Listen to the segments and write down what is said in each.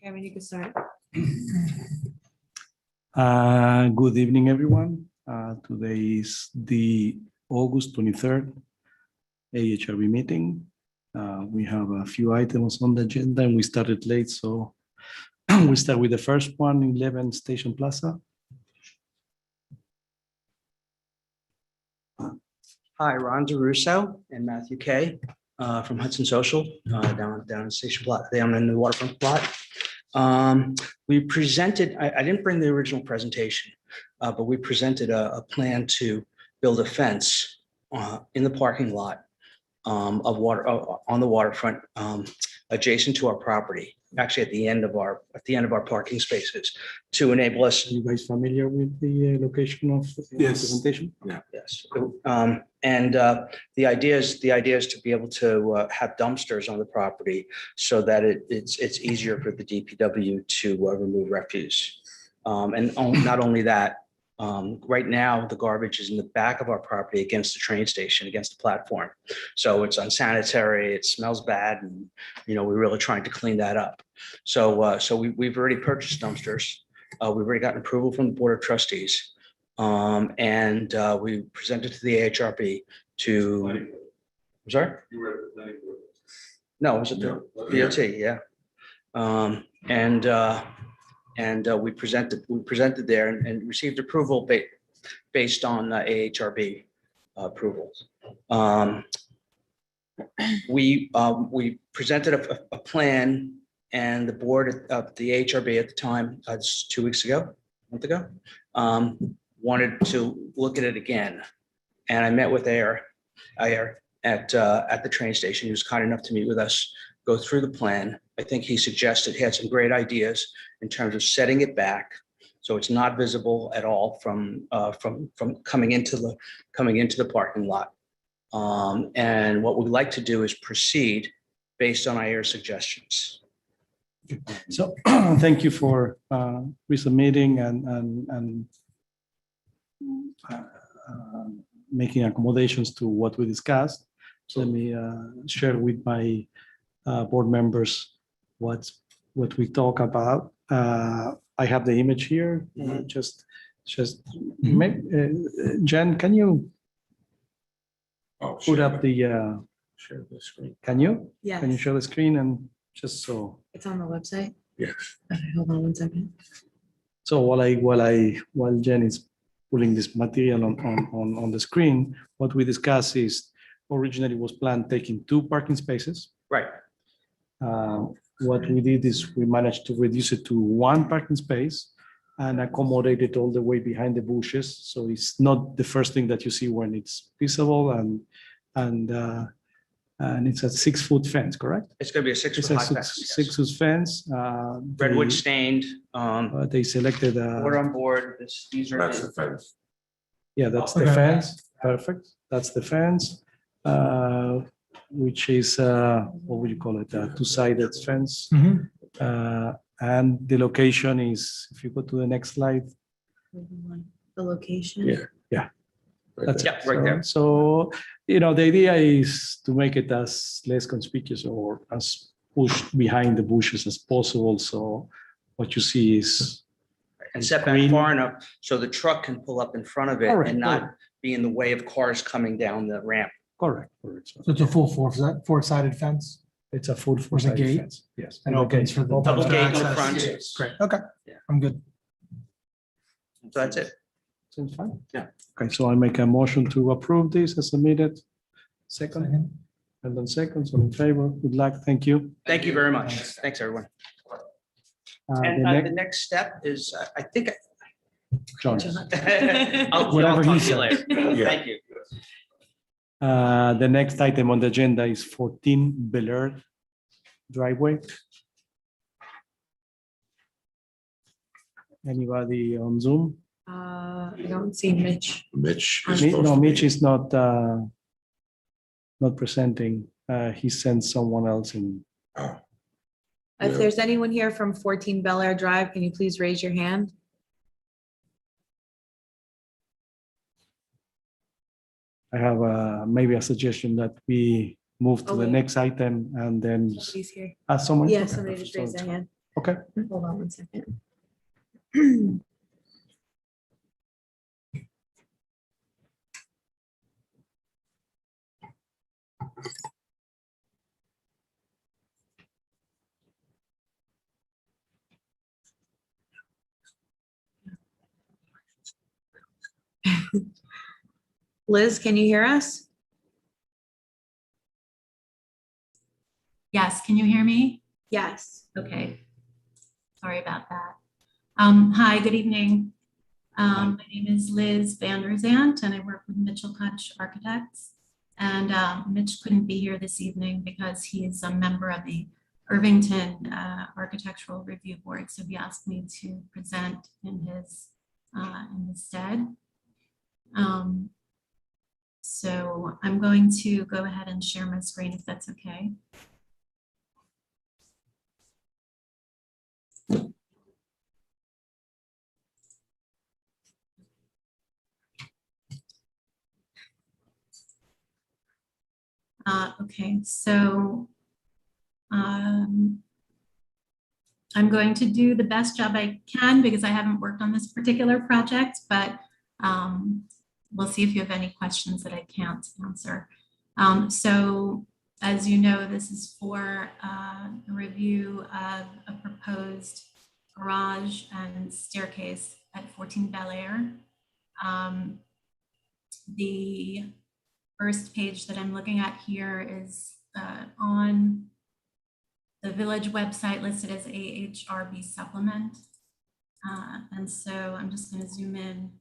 Chairman, you can start. Good evening, everyone. Today is the August 23rd AHRB meeting. We have a few items on the agenda and we started late, so we start with the first one, 11 Station Plaza. Hi, Ron DeRusso and Matthew Kay from Hudson Social down in Station Plot, down in the waterfront plot. We presented, I didn't bring the original presentation, but we presented a plan to build a fence in the parking lot of water on the waterfront adjacent to our property, actually at the end of our parking spaces, to enable us. Are you guys familiar with the location of the presentation? Yeah. Yes. The idea is to be able to have dumpsters on the property so that it's easier for the DPW to remove refuse. Not only that, right now the garbage is in the back of our property against the train station, against the platform. So it's unsanitary, it smells bad, and we're really trying to clean that up. So we've already purchased dumpsters. We've already gotten approval from the Board of Trustees. And we presented to the AHRB to. I'm sorry? You were at the planning board. No, it was at the DOT, yeah. We presented there and received approval based on AHRB approvals. We presented a plan, and the board of the AHRB at the time, it's 2 weeks ago, a month ago, wanted to look at it again. And I met with AHR at the train station. He was kind enough to meet with us, go through the plan. I think he suggested he had some great ideas in terms of setting it back so it's not visible at all from coming into the parking lot. And what we'd like to do is proceed based on AHR's suggestions. So thank you for resubmitting and making accommodations to what we discussed. So let me share with my board members what we talk about. I have the image here. Jen, can you put up the Share the screen. can you Yes, share the screen and just so. it's on the website. Yes. Okay, hold on 1 second. So while Jen is putting this material on the screen, what we discussed is originally was planned taking 2 parking spaces. Right. What we did is we managed to reduce it to 1 parking space and accommodate it all the way behind the bushes. So it's not the first thing that you see when it's visible, and it's a 6-foot fence, correct? It's going to be a 6-foot high fence. Yes. 6-foot fence. Redwood stained. They selected. Board on board. These are. That's the fence. Yeah, that's the fence. Perfect. That's the fence, which is, what would you call it? A 2-sided fence. And the location is, if you go to the next slide. The location. Yeah. Right That's there. Yeah, right there. So, the idea is to make it as less conspicuous or as pushed behind the bushes as possible. So what you see is. And set back green. far enough so the truck can pull up in front of it Correct, and not correct. be in the way of cars coming down the ramp. Correct. So it's a full four-sided fence It's a full There's a gate? fence. Yes. and opens for the Double dumpster gate in the access. front. Great, okay. Yeah. I'm good. So that's it. Seems fine. Yeah. Okay, so I make a motion to approve this as submitted. Second, and then seconds, all in favor. Good luck. Thank you. Thank you very much. Thanks, everyone. And the next step is, I think. John. I'll Whatever talk he to you said. later. Yeah. Thank you. The next item on the agenda is 14 Bel Air driveway. Anybody on Zoom? I don't see Mitch. Mitch. is supposed No, to be- Mitch is not presenting. He sent someone else in. Oh, If Yeah. there's anyone here from 14 Bel Air Drive, can you please raise your hand? I have maybe a suggestion that we move to Oh, the wait. next item and then Somebody's here. someone. Yeah, Okay, somebody just raised their hand. Okay. Hold on one second. Liz, can you hear us? Yes, can you hear me? Yes. Okay. Sorry about that. Hi, good evening. My name is Liz Van der Zant and I work with Mitchell Kutch Architects. And Mitch couldn't be here this evening because he is a member of the Irvington Architectural Review Board. So he asked me to present in his stead. So I'm going to go ahead and share my screen if that's okay. Okay, so I'm going to do the best job I can because I haven't worked on this particular project, but we'll see if you have any questions that I can't answer. So as you know, this is for a review of a proposed garage and staircase at 14 Bel Air. The first page that I'm looking at here is on the village website listed as AHRB supplement. And so I'm just going to zoom in.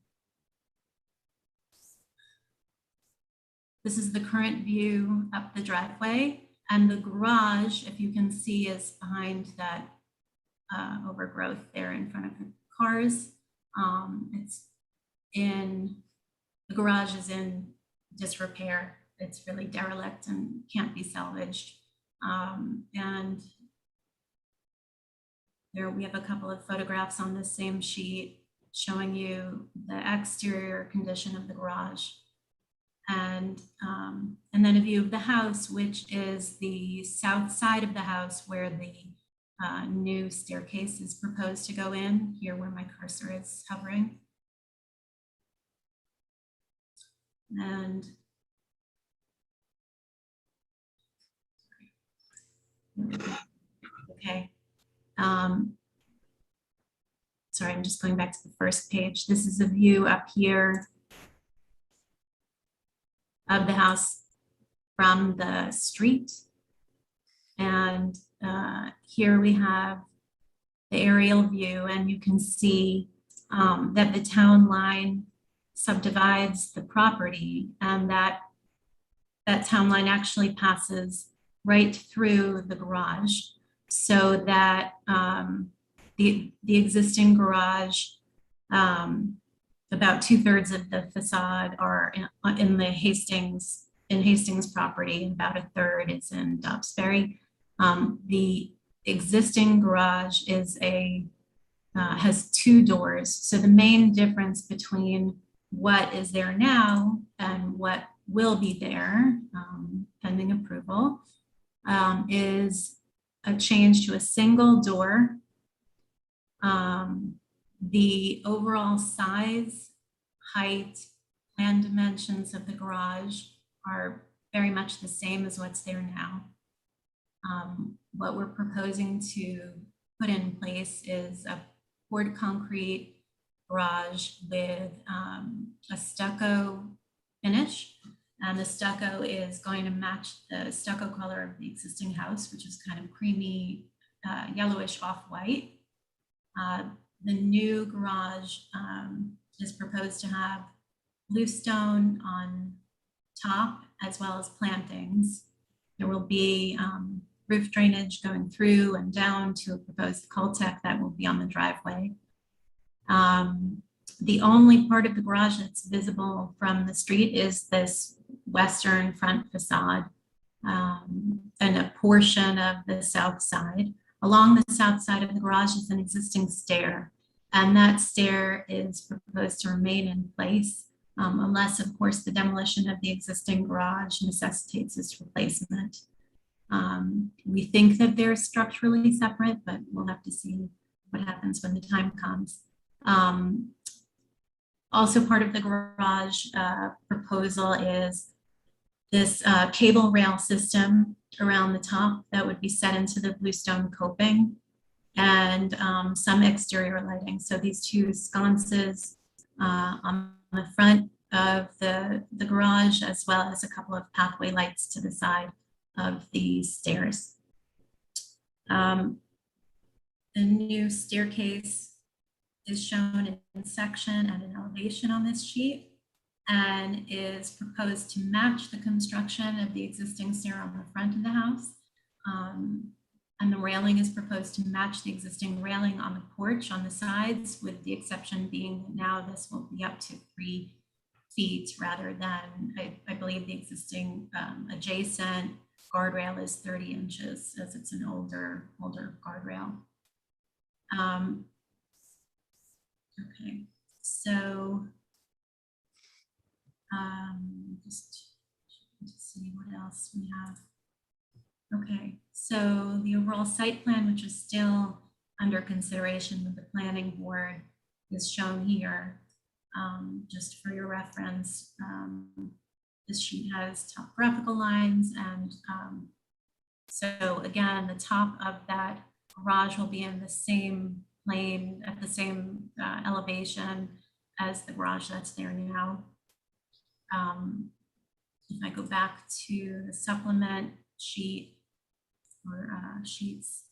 This is the current view up the driveway, and the garage, if you can see, is behind that overgrowth there in front of the cars. The garage is in disrepair. It's really derelict and can't be salvaged. And there we have a couple of photographs on the same sheet showing you the exterior condition of the garage. And then a view of the house, which is the south side of the house where the new staircase is proposed to go in, here where my cursor is hovering. And okay. Sorry, I'm just going back to the first page. This is a view up here of the house from the street. And here we have the aerial view, and you can see that the town line subdivides the property, and that town line actually passes right through the garage, so that the existing garage, about 2/3 of the facade are in the Hastings property, and about 1/3 is in Dobbsbury. The existing garage is has 2 doors. So the main difference between what is there now and what will be there, pending approval, is a change to a single door. The overall size, height, plan dimensions of the garage are very much the same as what's there now. What we're proposing to put in place is a poured concrete garage with a stucco finish. And the stucco is going to match the stucco color of the existing house, which is kind of creamy, yellowish off-white. The new garage is proposed to have bluestone on top as well as plantings. There will be roof drainage going through and down to a proposed cul-de-sac that will be on the driveway. The only part of the garage that's visible from the street is this western front facade and a portion of the south side. Along the south side of the garage is an existing stair, and that stair is proposed to remain in place unless, of course, the demolition of the existing garage necessitates its replacement. We think that they're structurally separate, but we'll have to see what happens when the time comes. Also part of the garage proposal is this cable rail system around the top that would be set into the bluestone coping and some exterior lighting. So these two sconces on the front of the garage, as well as a couple of pathway lights to the side of the stairs. The new staircase is shown in section and in elevation on this sheet and is proposed to match the construction of the existing stair on the front of the house. And the railing is proposed to match the existing railing on the porch on the sides, with the exception being that now this will be up to 3 feet rather than, I believe the existing adjacent guardrail is 30 inches, as it's an older guardrail. Okay, so just to see what else we have. Okay, so the overall site plan, which is still under consideration with the planning board, is shown here. Just for your reference, this sheet has topographical lines, and so again, the top of that garage will be in the same plane at the same elevation as the garage that's there now. If I go back to the supplement sheet or sheets,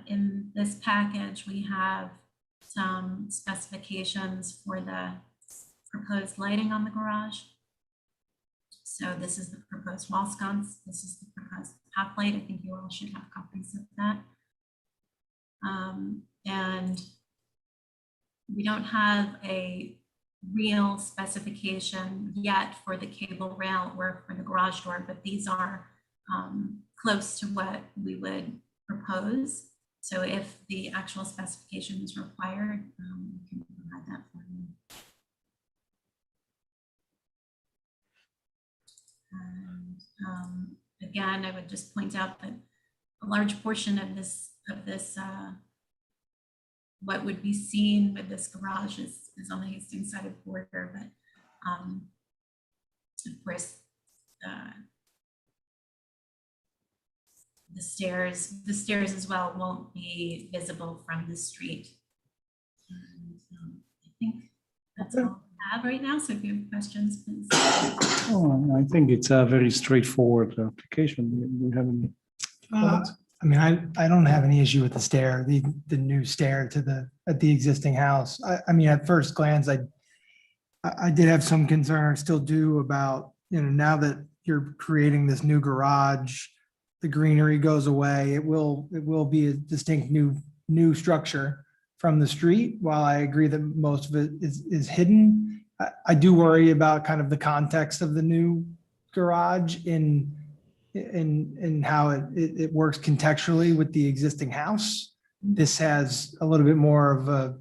in this package, we have some specifications for the proposed lighting on the garage. So this is the proposed wall sconce. This is the proposed path light. I think you all should have copies of that. And we don't have a real specification yet for the cable rail or for the garage door, but these are close to what we would propose. So if the actual specification is required, we can provide that for you. And again, I would just point out that a large portion of this what would be seen with this garage is on the Hastings side of the border, but of course, the stairs as well won't be visible from the street. And, I think that's all I have right now. So if you have questions, please. Oh, I think it's a very straightforward application. We haven't. I mean, I don't have any issue with the stair, the new stair to at the existing house. I mean, at first glance, I did have some concern, I still do, about, you know, now that you're creating this new garage, the greenery goes away. It will be a distinct new structure from the street. While I agree that most of it is hidden, I do worry about kind of the context of the new garage in how it works contextually with the existing house. This has a little bit more of a,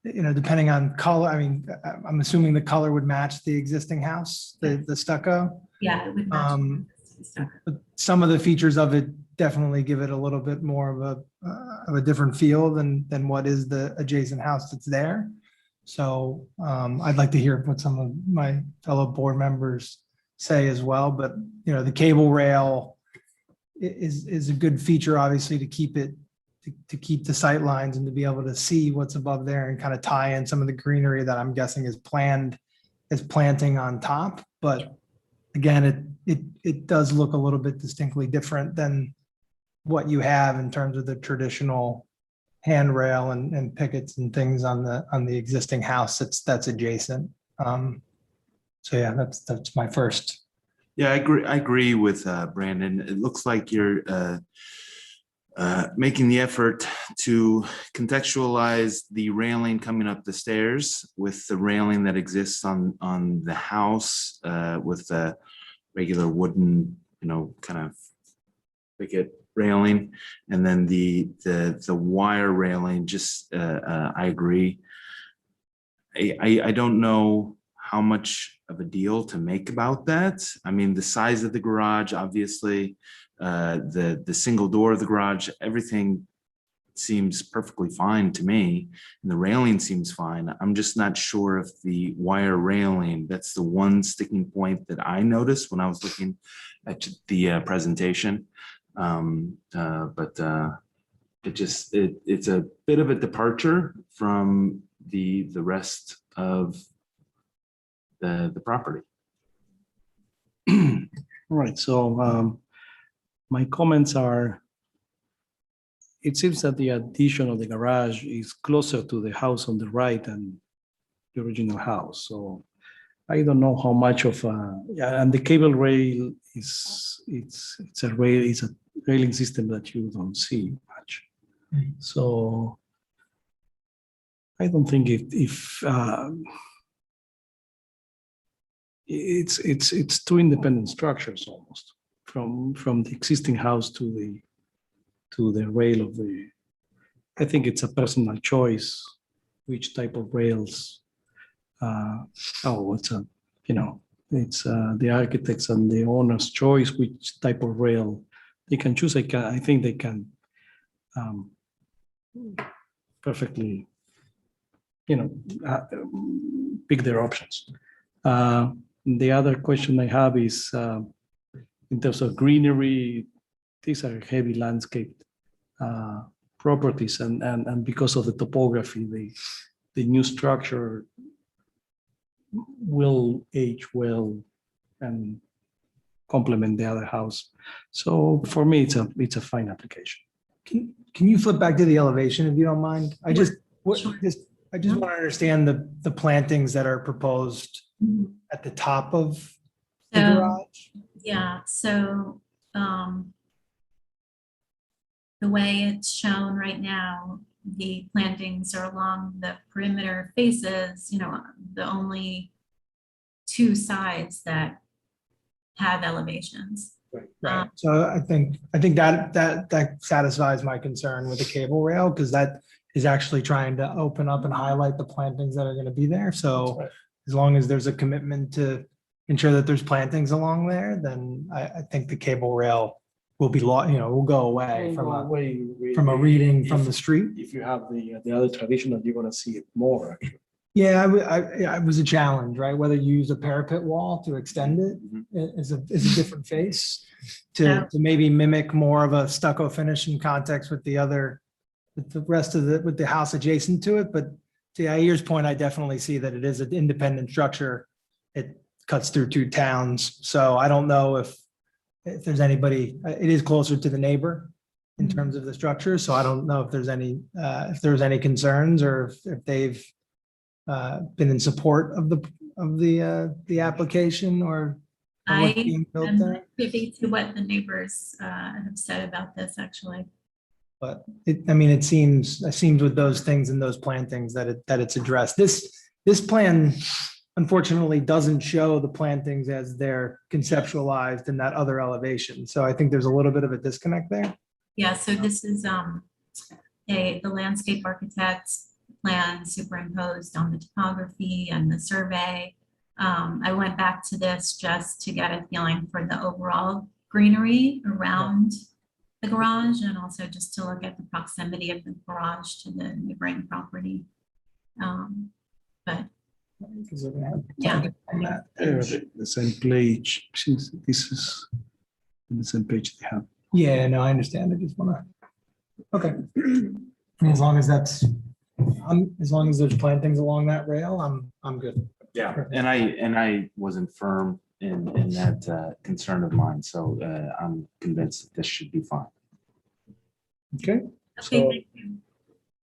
you know, depending on color. I mean, I'm assuming the color would match the existing house, the stucco. Yeah, it would match the stucco. But some of the features of it definitely give it a little bit more of a different feel than what is the adjacent house that's there. So I'd like to hear what some of my fellow board members say as well. But, you know, the cable rail is a good feature, obviously, to keep the sight lines and to be able to see what's above there and kind of tie in some of the greenery that I'm guessing is planned as planting on top. But again, it does look a little bit distinctly different than what you have in terms of the traditional handrail and pickets and things on the existing house that's adjacent. So yeah, that's my first. Yeah, I agree with Brandon. It looks like you're making the effort to contextualize the railing coming up the stairs with the railing that exists on the house, with the regular wooden, you know, kind of picket railing, and then the wire railing. Just I agree. I don't know how much of a deal to make about that. I mean, the size of the garage, obviously, the single door of the garage, everything seems perfectly fine to me, and the railing seems fine. I'm just not sure if the wire railing, that's the one sticking point that I noticed when I was looking at the presentation. It's a bit of a departure from the rest of the property. Right, so my comments are, it seems that the addition of the garage is closer to the house on the right than the original house. So I don't know how much of, yeah, and the cable rail it's a railing system that you don't see much. So I don't think if it's two independent structures almost from the existing house to the rail of the. I think it's a personal choice which type of rails. It's the architects and the owner's choice which type of rail they can choose. I think they can perfectly, pick their options. The other question I have is in terms of greenery, these are heavy landscape properties, and because of the topography, the new structure will age well and complement the other house. So for me, it's a fine application. Can you flip back to the elevation if you don't mind? I just want Sure. to understand the plantings that are proposed at the top of the So, garage. yeah, so the way it's shown right now, the plantings are along the perimeter faces, the only two sides that have elevations. Right. So I think that satisfies my concern with the cable rail, because that is actually trying to open up and highlight the plantings that are going to be there. So as long as there's a commitment to ensure that there's plantings along there, then I think the cable rail will be will go away from a reading from the street. If you have the other traditional, you're gonna see it more actually. Yeah, it was a challenge, right? Whether you use a parapet wall to extend it is a different face to maybe mimic more of a stucco finish in context with the rest of with the house adjacent to it. But to Yair's point, I definitely see that it is an independent structure. It cuts through two towns. So I don't know if there's anybody, it is closer to the neighbor in terms of the structure. So I don't know if there's any concerns, or if they've been in support of the application or what's being built I'm there. not privy to what the neighbors have said about this, actually. But it seems with those things and those plantings that it's addressed. This plan unfortunately doesn't show the plantings as they're conceptualized in that other elevation. So I think there's a little bit of a disconnect there. Yeah, so this is the landscape architect's plan superimposed on the topography and the survey. I went back to this just to get a feeling for the overall greenery around the garage, and also just to look at the proximity of the garage to the neighboring property. But yeah. The same page, since this is the same page they have. Yeah, no, I understand. I just want to. Okay. As long as there's plantings along that rail, I'm good. Yeah, and I wasn't firm in that concern of mine, so I'm convinced that this should be fine. Okay. Okay, thank you.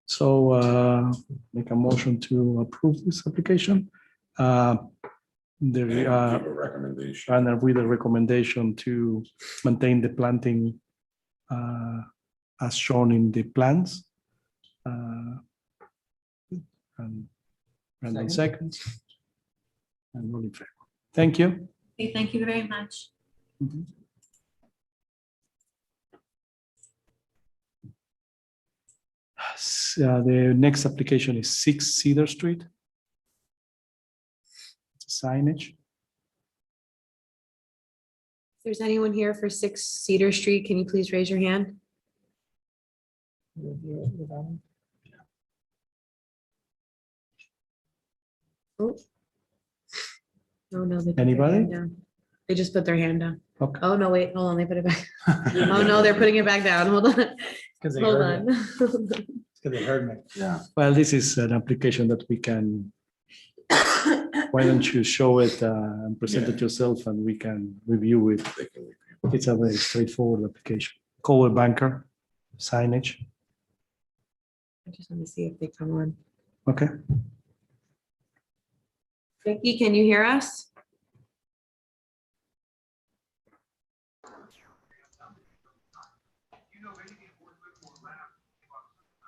So make a motion to approve this application. Give a recommendation. And with a recommendation to maintain the planting as shown in the plans. And Brandon seconds. And all in favor. Thank you. Okay, thank you very much. The next application is 6 Cedar Street. It's a signage. If there's anyone here for 6 Cedar Street, can you please raise your hand? Oh. Oh, no. They put their Anybody? hand down. They just put their hand down. Okay. Oh, no, wait, hold on, they put it back. Oh, no, they're putting it back down. Hold on. Because they Hold heard me. on. Because they heard me. Yeah. Well, this is an application that we can, why don't you show it and present it yourself and we can review it. It's a very straightforward application. Coldwell Banker signage. I just want to see if they come on. Okay. Vicky, can you hear us?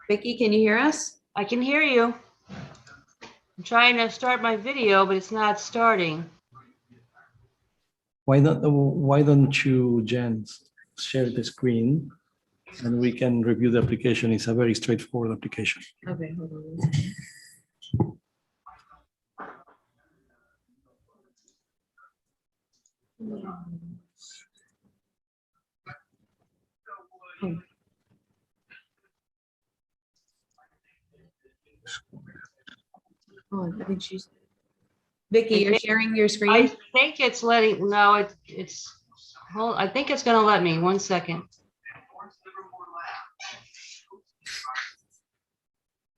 Vicky, can you hear us? I can hear you. I'm trying to start my video, but it's not starting. Why don't you, Jen, share the screen and we can review the application. It's a very straightforward application. Okay, hold on. one second. Oh. Oh, I think she's. Vicky, you're sharing your I screen? think it's letting, no, it's, hold, I think it's gonna let me, 1 second.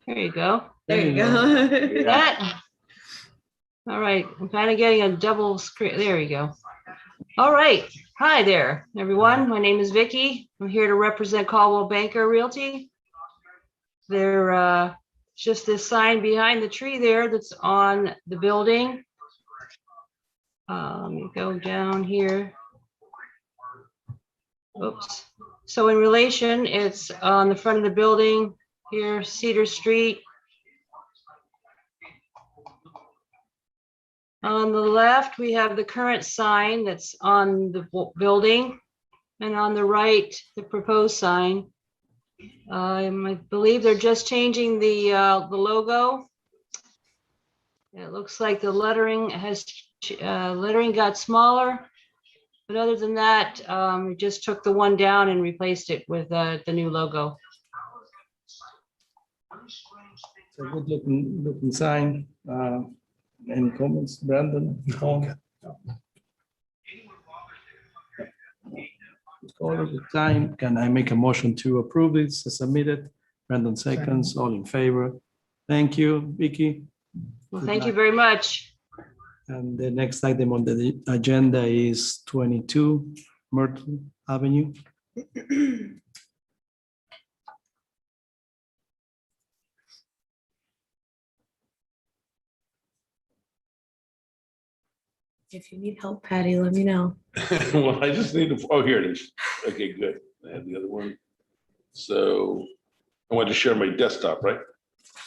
There you go. There you go. That. All right, I'm kind of getting a double screen. There you go. All right. Hi there, everyone. My name is Vicky. I'm here to represent Caldwell Banker Realty. There, just this sign behind the tree there that's on the building. You go down here. Oops. So in relation, it's on the front of the building here, Cedar Street. On the left, we have the current sign that's on the building, and on the right, the proposed sign. I believe they're just changing the logo. It looks like the lettering has lettering got smaller, but other than that, we just took the one down and replaced it with the new logo. It's a good looking sign. Any comments, Brandon? All the time. Can I make a motion to approve this as submitted? Brandon seconds, all in favor. Thank you, Vicky. Well, thank you very much. And the next item on the agenda is 22 Myrtle Avenue. If you need help, Patty, let me know. Well, I just need to, oh, here it is. Okay, good. I have the other one. So I want to share my desktop, right?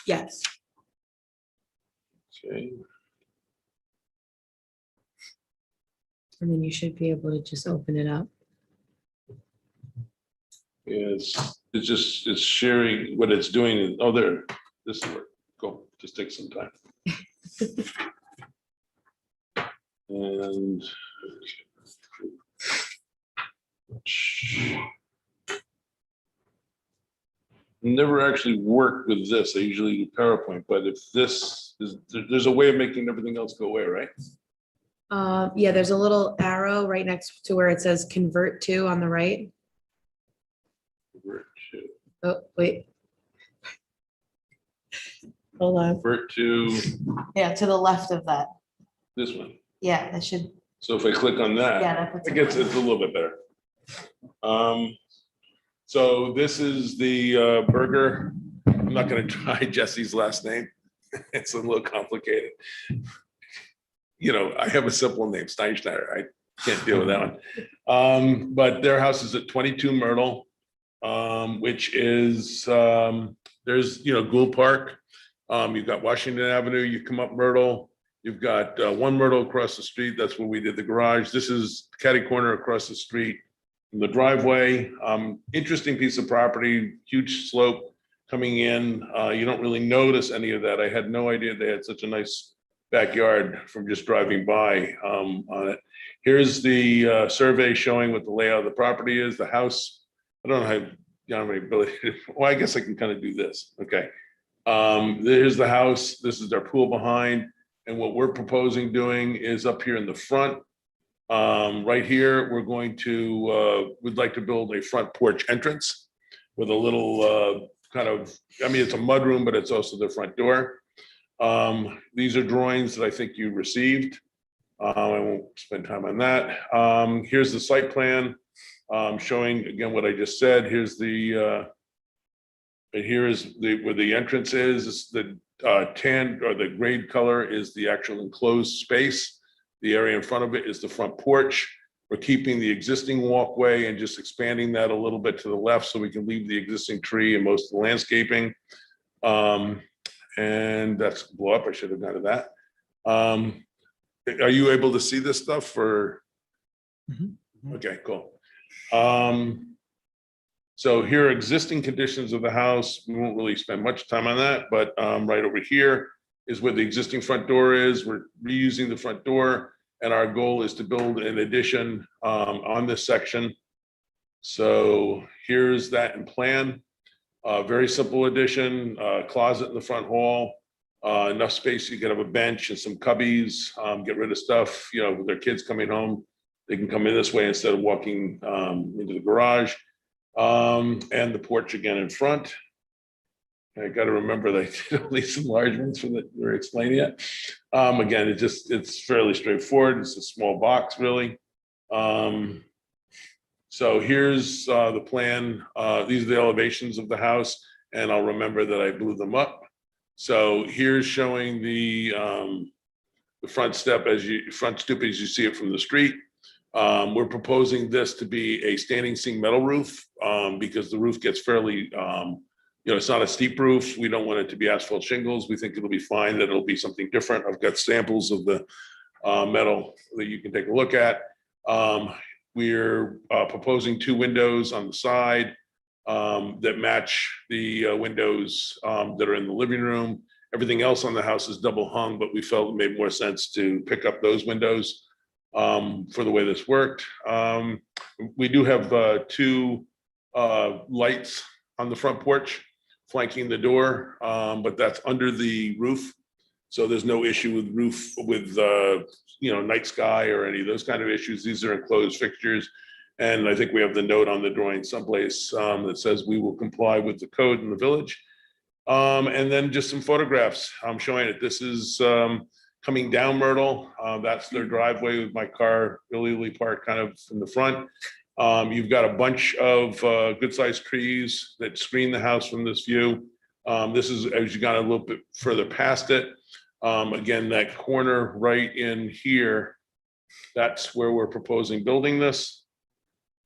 Yes. Okay. And then you should be able to just open it up. It's sharing what it's doing. Oh, there, this is where, go, just take some time. And never actually worked with this. I usually do PowerPoint, but if this is, there's a way of making everything else go away, right? Yeah, there's a little arrow right next to where it says convert to on the right. Convert to, Oh, wait. Hold on. convert to Yeah, to the left of that. this one. Yeah, that should, So if I click on that, yeah, that puts I it. guess it's a little bit better. So this is the burger. I'm not gonna try Jesse's last name. It's a little complicated. You know, I have a simple name, Steinschneider. I can't deal with that one. But their house is at 22 Myrtle, which is, there's, you know, Gould Park. You've got Washington Avenue, you come up Myrtle. You've got one Myrtle across the street. That's where we did the garage. This is catty corner across the street from the driveway. Interesting piece of property, huge slope coming in. You don't really notice any of that. I had no idea they had such a nice backyard from just driving by on it. Here's the survey showing what the layout of the property is, the house. I don't know how, you don't have any ability, well, I guess I can kind of do this, okay. There's the house, this is our pool behind, and what we're proposing doing is up here in the front. Right here, we're going to, we'd like to build a front porch entrance with a little kind of, I mean, it's a mudroom, but it's also the front door. These are drawings that I think you received. I won't spend time on that. Here's the site plan showing again what I just said. Here's the here is where the entrance is. It's the tan or the grade color is the actual enclosed space. The area in front of it is the front porch. We're keeping the existing walkway and just expanding that a little bit to the left so we can leave the existing tree and most of the landscaping. And that's blow up. I should have gone to that. Are you able to see this stuff or? Okay, cool. So here are existing conditions of the house. We won't really spend much time on that, but right over here is where the existing front door is. We're reusing the front door, and our goal is to build an addition on this section. So here's that in plan. Very simple addition, closet in the front hall, enough space you can have a bench and some cubbies, get rid of stuff, you know, with their kids coming home, they can come in this way instead of walking into the garage. And the porch again in front. I got to remember that I did all these enlargements from that we were explaining it. Again, it's fairly straightforward. It's a small box, really. So here's the plan. These are the elevations of the house, and I'll remember that I blew them up. So here's showing the front step front stoop as you see it from the street. We're proposing this to be a standing seam metal roof because the roof gets fairly, you know, it's not a steep roof. We don't want it to be asphalt shingles. We think it'll be fine, that it'll be something different. I've got samples of the metal that you can take a look at. We're proposing 2 windows on the side that match the windows that are in the living room. Everything else on the house is double hung, but we felt it made more sense to pick up those windows for the way this worked. We do have 2 lights on the front porch flanking the door, but that's under the roof. So there's no issue with roof with, you know, night sky or any of those kind of issues. These are enclosed fixtures. And I think we have the note on the drawing someplace that says we will comply with the code in the village. And then just some photographs. I'm showing it. This is coming down Myrtle. That's their driveway with my car illegally parked kind of in the front. You've got a bunch of good sized trees that screen the house from this view. This is as you got a little bit further past it. Again, that corner right in here, that's where we're proposing building this.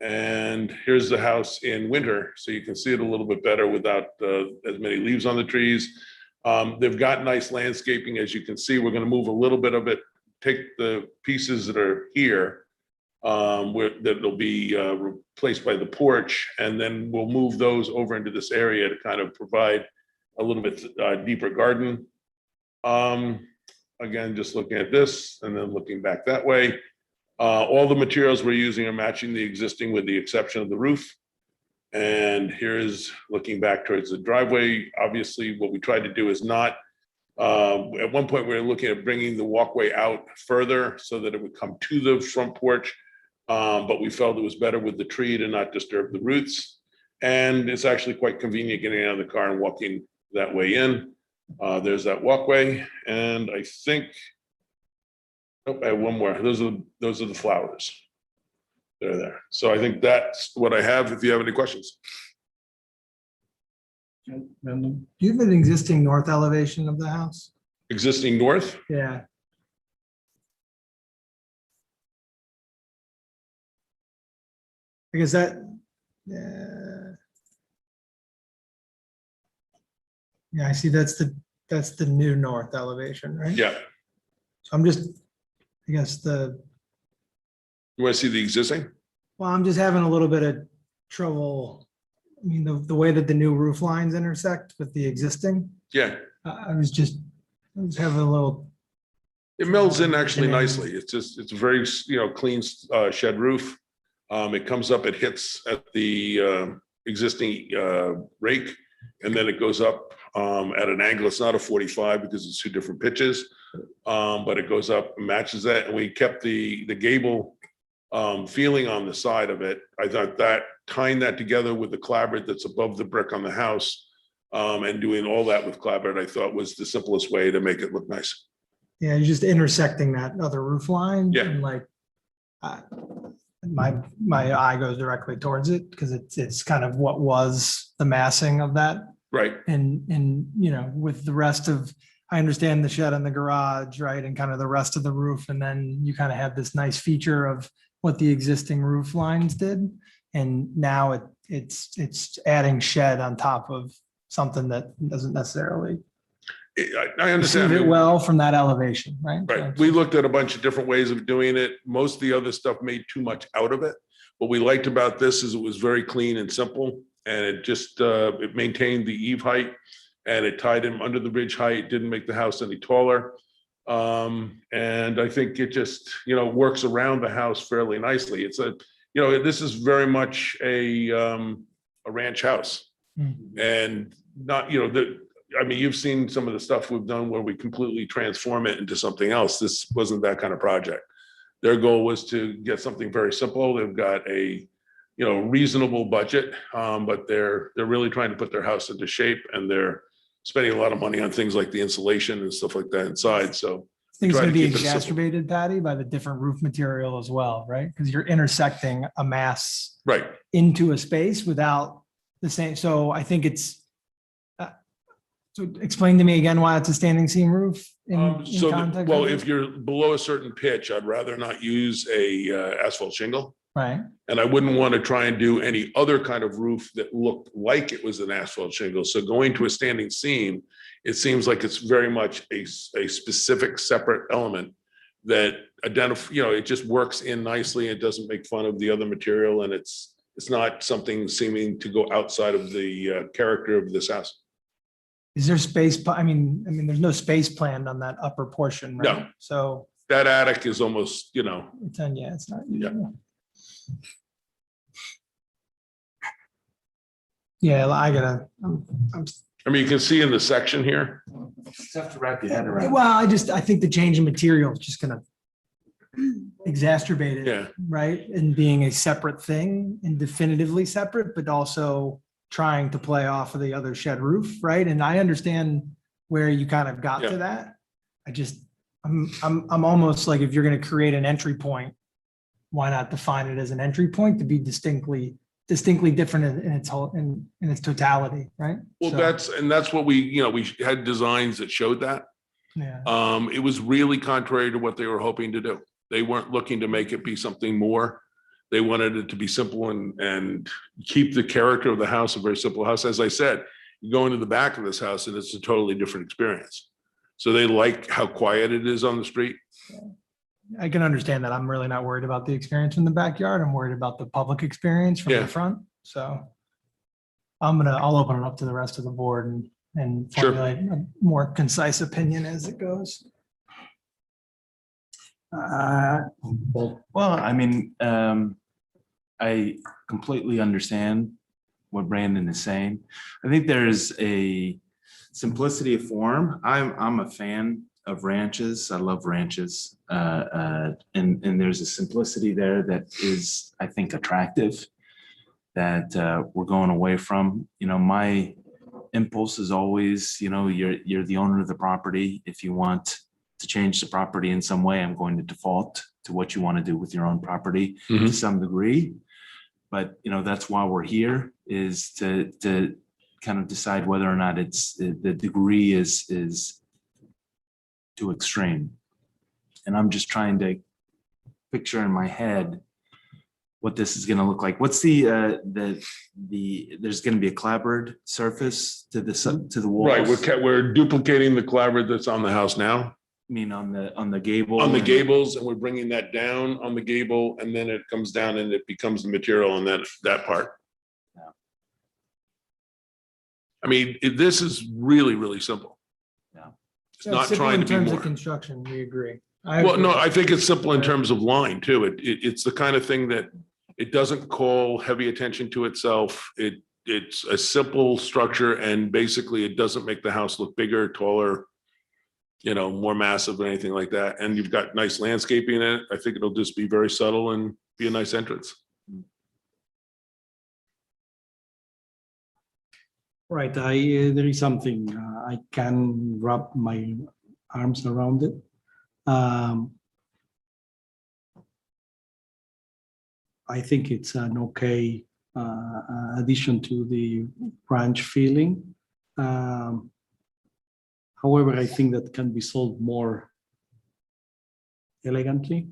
And here's the house in winter, so you can see it a little bit better without as many leaves on the trees. They've got nice landscaping, as you can see. We're going to move a little bit of it, take the pieces that are here, that'll be replaced by the porch, and then we'll move those over into this area to kind of provide a little bit deeper garden. Again, just looking at this and then looking back that way. All the materials we're using are matching the existing with the exception of the roof. And here's looking back towards the driveway. Obviously, what we tried to do is not, at one point we were looking at bringing the walkway out further so that it would come to the front porch. But we felt it was better with the tree to not disturb the roots. And it's actually quite convenient getting out of the car and walking that way in. There's that walkway. And I think, oh, I have one more. Those are the flowers. They're there. So I think that's what I have. If you have any questions. Do you have an existing north elevation of the house? Existing north? Yeah. Because that, yeah, I see that's the new north elevation, right? Yeah. So I'm just, I guess You want to see the existing? well, I'm just having a little bit of trouble. I mean, the way that the new roof lines intersect with the existing, Yeah. I was having a little It melds in actually nicely. It's just, it's a very, clean shed roof. It comes up, it hits at the existing rake, and then it goes up at an angle. It's not a 45 because it's two different pitches, but it goes up, matches that. And we kept the gable feeling on the side of it. I thought that tying that together with the clapboard that's above the brick on the house, and doing all that with clapboard, I thought was the simplest way to make it look nice. Yeah, you're just intersecting that other roof line. Yeah. And like, my eye goes directly towards it because it's kind of what was the massing of that. Right. And, with the rest of, I understand the shed and the garage, right? And kind of the rest of the roof. And then you kind of have this nice feature of what the existing roof lines did. And now it's adding shed on top of something that doesn't necessarily I understand. receive it well from that elevation, right? Right. We looked at a bunch of different ways of doing it. Most of the other stuff made too much out of it. What we liked about this is it was very clean and simple, and it just, it maintained the eave height, and it tied him under the ridge height, didn't make the house any taller. And I think it just, works around the house fairly nicely. It's this is very much a ranch house. Mhm. And not, you've seen some of the stuff we've done where we completely transform it into something else. This wasn't that kind of project. Their goal was to get something very simple. They've got a, reasonable budget, but they're really trying to put their house into shape, and they're spending a lot of money on things like the insulation and stuff like that inside. So I think it's try going to to be keep it simple. exacerbated, Patty, by the different roof material as well, right? Because you're intersecting a mass Right. into a space without the same. So I think it's, so explain to me again why it's a standing seam roof in context. Well, of it? if you're below a certain pitch, I'd rather not use a asphalt shingle. Right, And I wouldn't want to try and do any other kind of roof that looked like it was an asphalt shingle. So going to a standing seam, it seems like it's very much a specific separate element that it just works in nicely. It doesn't make fun of the other material, and it's not something seeming to go outside of the character of this house. is there space? I mean, there's no space planned on that upper portion, right? No. So That attic is almost, it's it's not. Yeah, I gotta, you can see in the section here. Just have to wrap your head around. well, I think the change in material is just gonna exacerbate it. Yeah. Right? And being a separate thing and definitively separate, but also trying to play off of the other shed roof, right? And I understand where you kind of got Yeah. to that. I'm almost like, if you're gonna create an entry point, why not define it as an entry point to be distinctly different in its whole, in its totality, right? Well, So, that's what we had designs that showed that. yeah. It was really contrary to what they were hoping to do. They weren't looking to make it be something more. They wanted it to be simple and keep the character of the house, a very simple house. As I said, you go into the back of this house and it's a totally different experience. So they like how quiet it is on the street. I can understand that. I'm really not worried about the experience in the backyard. I'm worried about the public experience from Yeah. the front. So I'll open it up to the rest of the board and Sure. formulate a more concise opinion as it goes. Well, I completely understand what Brandon is saying. I think there's a simplicity of form. I'm a fan of ranches. I love ranches. And there's a simplicity there that is, I think, attractive, that we're going away from. My impulse is always, you're the owner of the property. If you want to change the property in some way, I'm going to default to what you want to do with your own property to some degree. But, that's why we're here, is to kind of decide whether or not it's the degree is too extreme. And I'm just trying to picture in my head what this is going to look like. What's there's going to be a clapboard surface to the walls. Right, we're duplicating the clapboard that's on the house now. I mean, on the gable. On the gables, and we're bringing that down on the gable, and then it comes down and it becomes the material on that part. Yeah. This is really, really simple. Yeah. It's not Simple trying in to be terms more. of construction, we agree. Well, no, I think it's simple in terms of line too. It's the kind of thing that it doesn't call heavy attention to itself. It's a simple structure and basically it doesn't make the house look bigger, taller, more massive or anything like that. And you've got nice landscaping in it. I think it'll just be very subtle and be a nice entrance. Right, there is something I can wrap my arms around it. I think it's an okay addition to the ranch feeling. However, I think that can be solved more elegantly,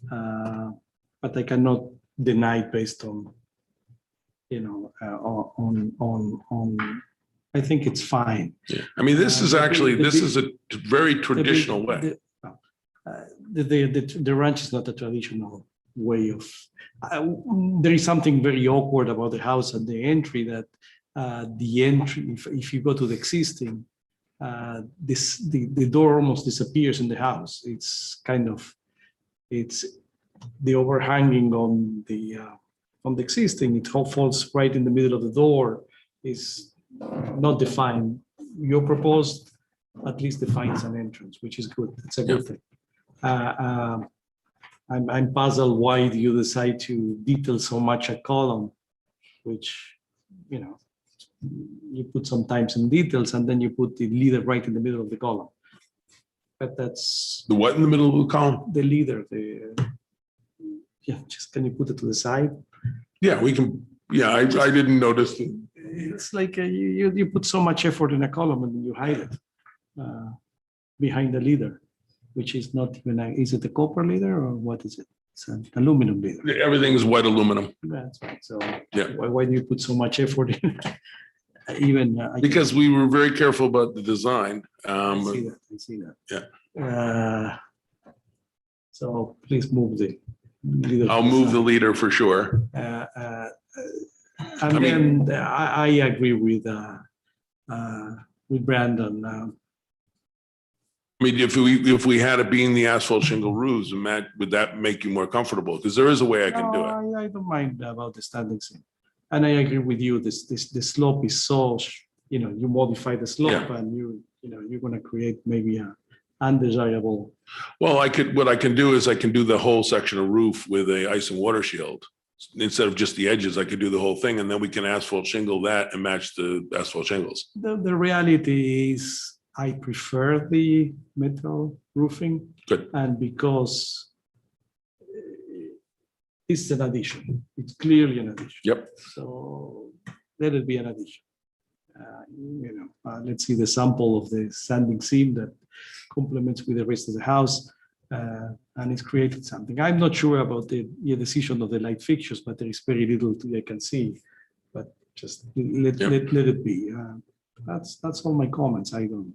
but I cannot deny it based on, I think it's fine. Yeah. I mean, this is actually, this is a very traditional way. The ranch is not a traditional way of, there is something very awkward about the house and the entry that the entry, if you go to the existing, the door almost disappears in the house. It's kind of, it's the overhanging on the existing, it all falls right in the middle of the door, is not defined. Your proposed at least defines an entrance, which is good. It's a good thing. I'm puzzled why do you decide to detail so much a column, which, you put sometimes in details and then you put the leader right in the middle of the column. But that's The what in the middle of the column? the leader, just can you put it to the side? Yeah, we can. Yeah, I didn't notice. It's like you put so much effort in a column and then you hide it behind the leader, which is not even, is it a copper leader or what is it? It's an aluminum leader. Everything is white aluminum. That's right. So Yeah. why do you put so much effort in? Even Because we were very careful about the design. I see that. Yeah. So please move the leader. I'll move the leader for sure. And then I agree with Brandon. I mean, if we had it being the asphalt shingle roofs, Matt, would that make you more comfortable? Because there is a way I can do it. I don't mind about the standing seam. And I agree with you, the slope is so, you modify the slope and you're going to create maybe a undesirable. Well, what I can do is I can do the whole section of roof with a ice and water shield. Instead of just the edges, I could do the whole thing and then we can asphalt shingle that and match the asphalt shingles. The reality is I prefer the metal roofing. Good. And because it's an addition, it's clearly an addition. Yep. So let it be an addition. Let's see the sample of the standing seam that complements with the rest of the house. And it's created something. I'm not sure about the decision of the light fixtures, but there is very little I can see. But just let it be. That's all my comments. I don't.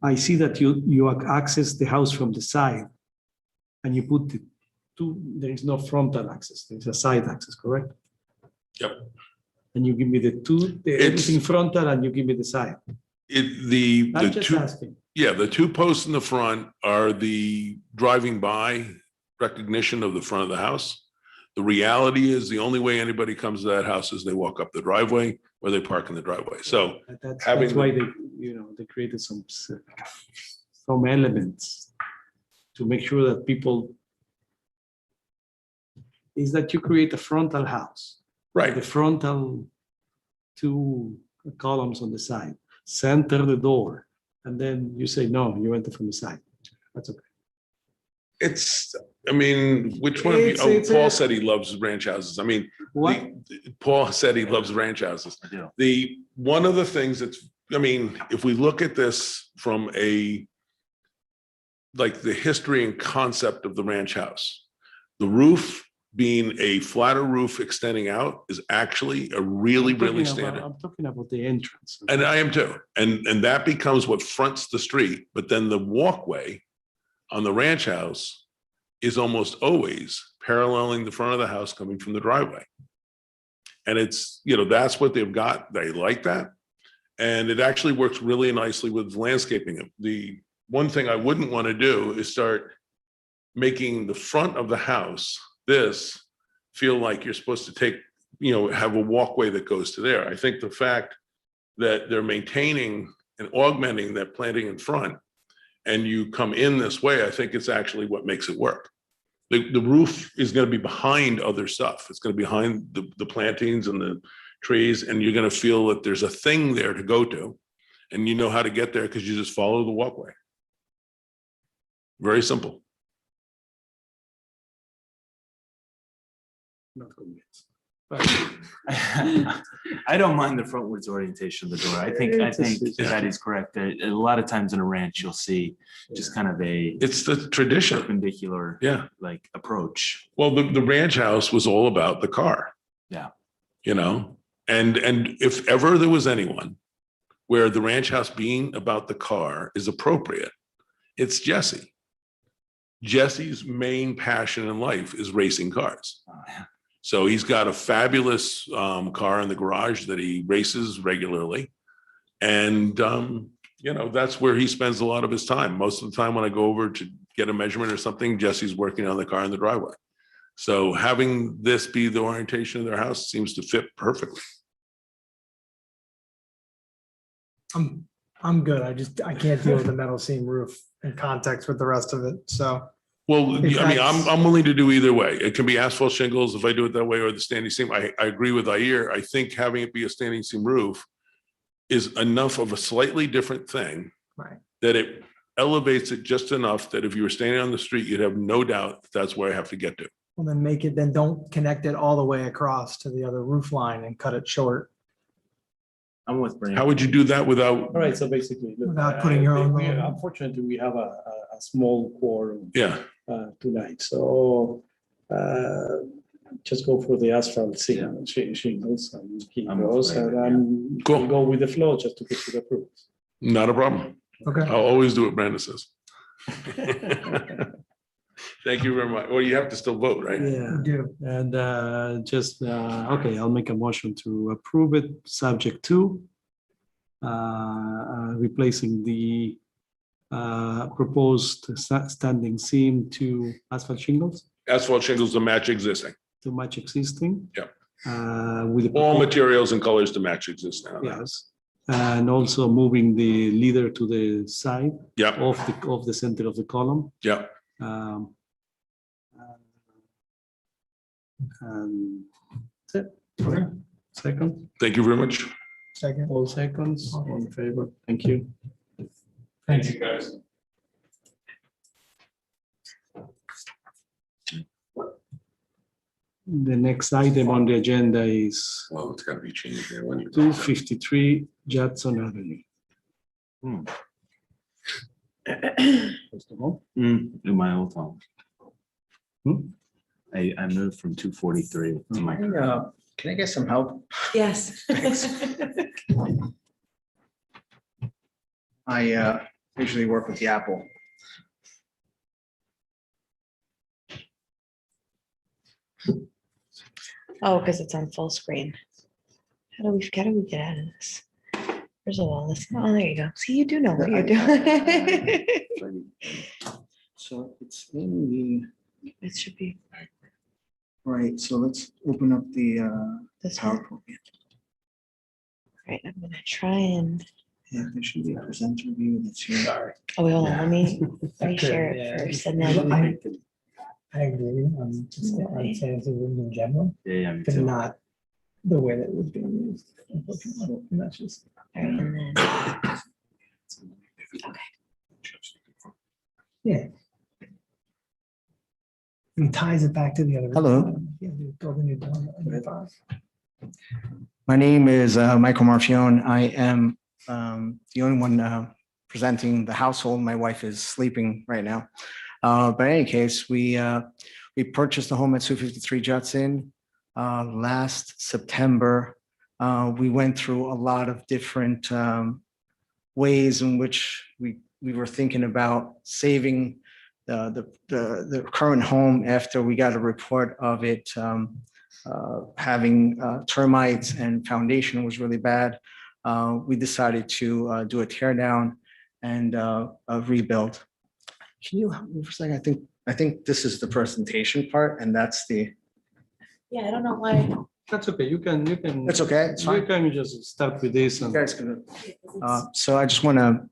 I see that you access the house from the side, and you put the two. There is no frontal access. There's a side access, correct? Yep. And you give me everything frontal, and you give me the side. I'm just asking. Yeah, the two posts in the front are the driving by recognition of the front of the house. The reality is the only way anybody comes to that house is they walk up the driveway or they park in the driveway. So that's why they created some elements to make sure that people is that you create a frontal house. Right. The frontal two columns on the side, center the door. And then you say, no, you enter from the side. That's okay. Which one of you? Paul said he loves ranch houses. I mean, what? Paul said he loves ranch houses. One of the things if we look at this from the history and concept of the ranch house, the roof being a flatter roof extending out is actually a really standard. I'm talking about the entrance. And I am too. And that becomes what fronts the street. But then the walkway on the ranch house is almost always paralleling the front of the house coming from the driveway. And it's, that's what they've got. They like that. And it actually works really nicely with landscaping. The one thing I wouldn't want to do is start making the front of the house, this, feel like you're supposed to take, have a walkway that goes to there. I think the fact that they're maintaining and augmenting that planting in front and you come in this way, I think it's actually what makes it work. The roof is going to be behind other stuff. It's going to be behind the plantings and the trees, and you're going to feel that there's a thing there to go to, and you know how to get there because you just follow the walkway. Very simple. Not convinced. I don't mind the frontwards orientation of the door. I think that is correct. A lot of times in a ranch, you'll see just kind of a It's the tradition. perpendicular, Yeah. like approach. Well, the ranch house was all about the car. Yeah. And if ever there was anyone where the ranch house being about the car is appropriate, it's Jesse. Jesse's main passion in life is racing cars. Oh, yeah. So he's got a fabulous car in the garage that he races regularly. And, that's where he spends a lot of his time. Most of the time when I go over to get a measurement or something, Jesse's working on the car in the driveway. So having this be the orientation of their house seems to fit perfectly. I'm good. I can't deal with the metal seam roof in context with the rest of it. So Well, If I mean, that's- I'm willing to do either way. It can be asphalt shingles if I do it that way, or the standing seam. I agree with Ayer. I think having it be a standing seam roof is enough of a slightly different thing Right. that it elevates it just enough that if you were standing on the street, you'd have no doubt that's where I have to get to. Well, then don't connect it all the way across to the other roof line and cut it short. I'm with Brandon. How would you do that without? All right, so basically. look, Without putting your own we- logo. Unfortunately, we have a small quorum Yeah, tonight, so just go for the asphalt shingles and keep I'm those, afraid, and Cool. we'll go with the flow just to get it approved. not a problem. Okay. I'll always do what Brandon says. Thank you very much. Well, you have to still vote, right? Yeah, We do. and okay, I'll make a motion to approve it, subject to replacing the proposed standing seam to asphalt shingles Asphalt shingles to match existing. to match existing. Yep. With the. All propo- materials and colors to match existing. Yes, and also moving the leader to the side Yeah, of the center of the column. yeah. And that's it. Okay. Second, Thank you very much. Second. all seconds, all in favor. Thank you. Thanks. guys. The next item on the agenda is Well, it's gotta be changed there when you. 253 Judson Avenue. First of all, In my old home. Hmm? I moved from 243 to my. Can I get some help? Yes. I usually work with the Apple. Oh, because it's on full screen. How do we get out of this? There's a wall. Oh, there you go. See, you do know what you're doing. So it's in It should be right, so let's open up the this one. PowerPoint. Right, I'm gonna try and, Yeah, there should be a presenter view that's here. oh, wait, hold on, let me share it first and then. I agree. I'm saying it's in general, Yeah, me but too. not the way that it was being used. Unfortunately, and that's just. All right, and then, Yeah. And ties it back to the other. Hello. Yeah, the building you're doing. My name is Michael Marfione. I am the only one presenting the household. My wife is sleeping right now. But in any case, we purchased a home at 253 Judson last September. We went through a lot of different ways in which we were thinking about saving the current home after we got a report of it having termites and foundation was really bad. We decided to do a tear down and a rebuild. Can you help me for a second? I think this is the presentation part, and that's the, Yeah, I don't know why. That's okay. You can. that's okay, it's You fine. can just start with this You and. guys can, so I just want to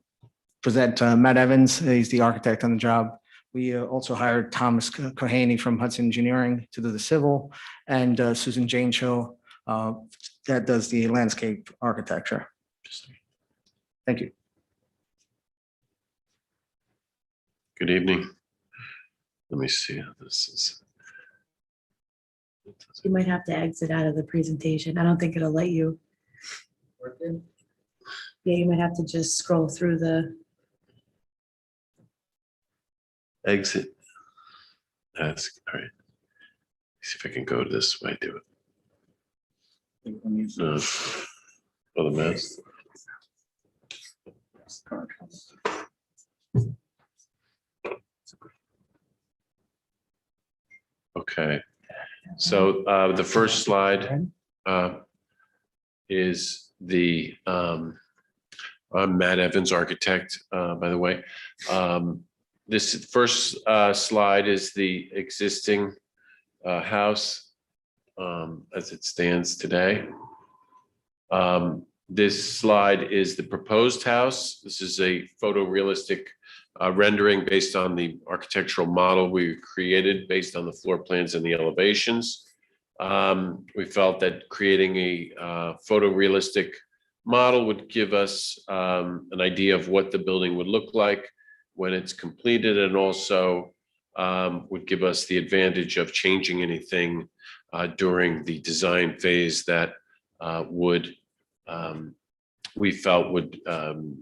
present Matt Evans. He's the architect on the job. We also hired Thomas Kohaney from Hudson Engineering to do the civil, and Susan Jane Cho that does the landscape architecture. Thank you. Good evening. Let me see how this is. You might have to exit out of the presentation. I don't think it'll let you. Yeah, you might have to just scroll through the. Exit. That's all right. See if I can go this way, do it. No. Oh, the mouse. Okay, so the first slide is the, I'm Matt Evans, architect, by the way. This first slide is the existing house as it stands today. This slide is the proposed house. This is a photorealistic rendering based on the architectural model we created based on the floor plans and the elevations. We felt that creating a photorealistic model would give us an idea of what the building would look like when it's completed, and also would give us the advantage of changing anything during the design phase that would we felt would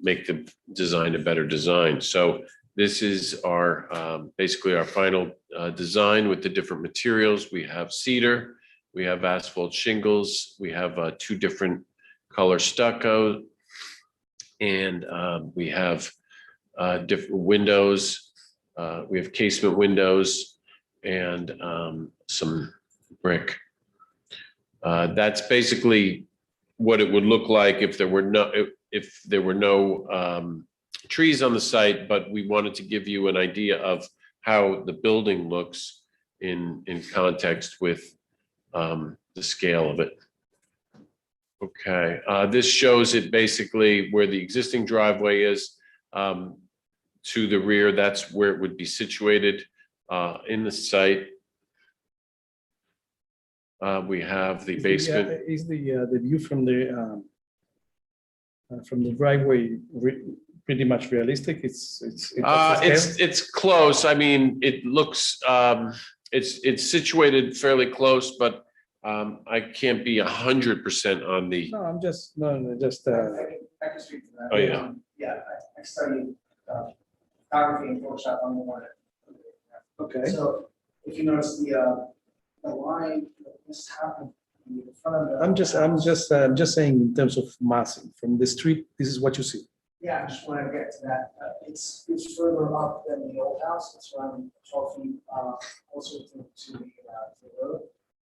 make the design a better design. So this is our basically our final design with the different materials. We have cedar, we have asphalt shingles, we have 2 different color stucco, and we have different windows. We have casement windows and some brick. That's basically what it would look like if there were no trees on the site, but we wanted to give you an idea of how the building looks in context with the scale of it. Okay, this shows it basically where the existing driveway is to the rear. That's where it would be situated in the site. We have the basement. Is the view from the driveway pretty much realistic? It's close. I mean, it looks it's situated fairly close, but I can't be 100% on the. No, I'm just I can speak to that. Oh, yeah. Yeah, I studied photography and Photoshop on the one. okay. So if you notice the line, this happened in the front of the. I'm just saying in terms of massing from the street, this is what you see. Yeah, I just want to get to that. It's further up than the old house. It's around 12 feet closer to the road,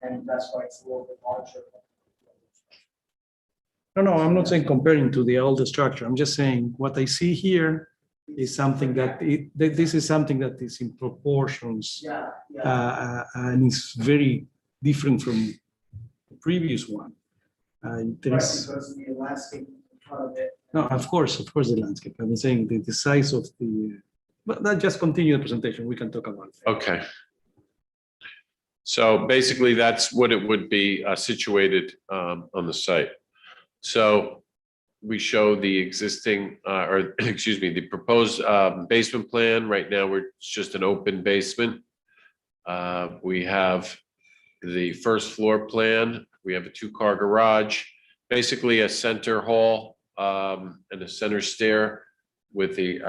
and that's why it's a little bit larger. No, I'm not saying comparing to the older structure. I'm just saying what I see here is something that this is something that is in proportions. Yeah. And it's very different from the previous one. There Right, is, because the landscape in front of it. no, of course, the landscape. I'm saying the size of the, but that just continue the presentation. We can talk about it. Okay. So basically, that's what it would be situated on the site. So we show the existing, or excuse me, the proposed basement plan. Right now, it's just an open basement. We have the first floor plan. We have a 2-car garage, basically a center hall and a center stair with the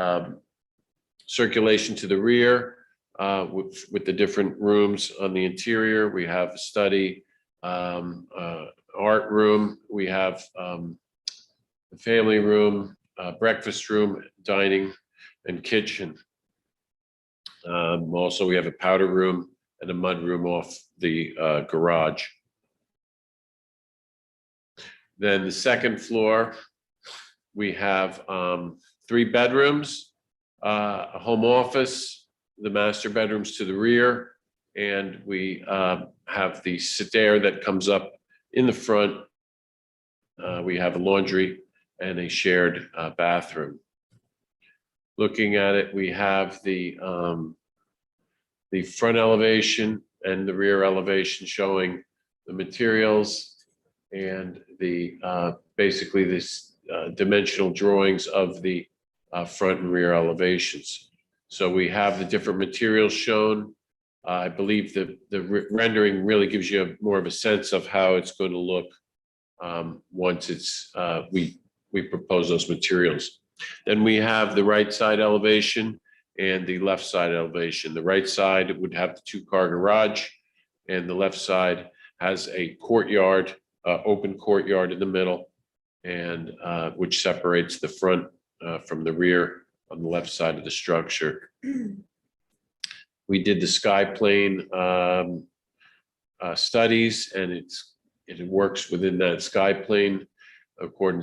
circulation to the rear with the different rooms on the interior. We have a study, art room. We have the family room, breakfast room, dining, and kitchen. Also, we have a powder room and a mud room off the garage. Then the second floor, we have 3 bedrooms, a home office, the master bedrooms to the rear, and we have the stair that comes up in the front. We have a laundry and a shared bathroom. Looking at it, we have the front elevation and the rear elevation showing the materials and the basically this dimensional drawings of the front and rear elevations. So we have the different materials shown. I believe the rendering really gives you more of a sense of how it's going to look once it's we propose those materials. Then we have the right side elevation and the left side elevation. The right side would have the 2-car garage, and the left side has a courtyard, open courtyard in the middle, and which separates the front from the rear on the left side of the structure. We did the sky plane studies, and it works within that sky plane according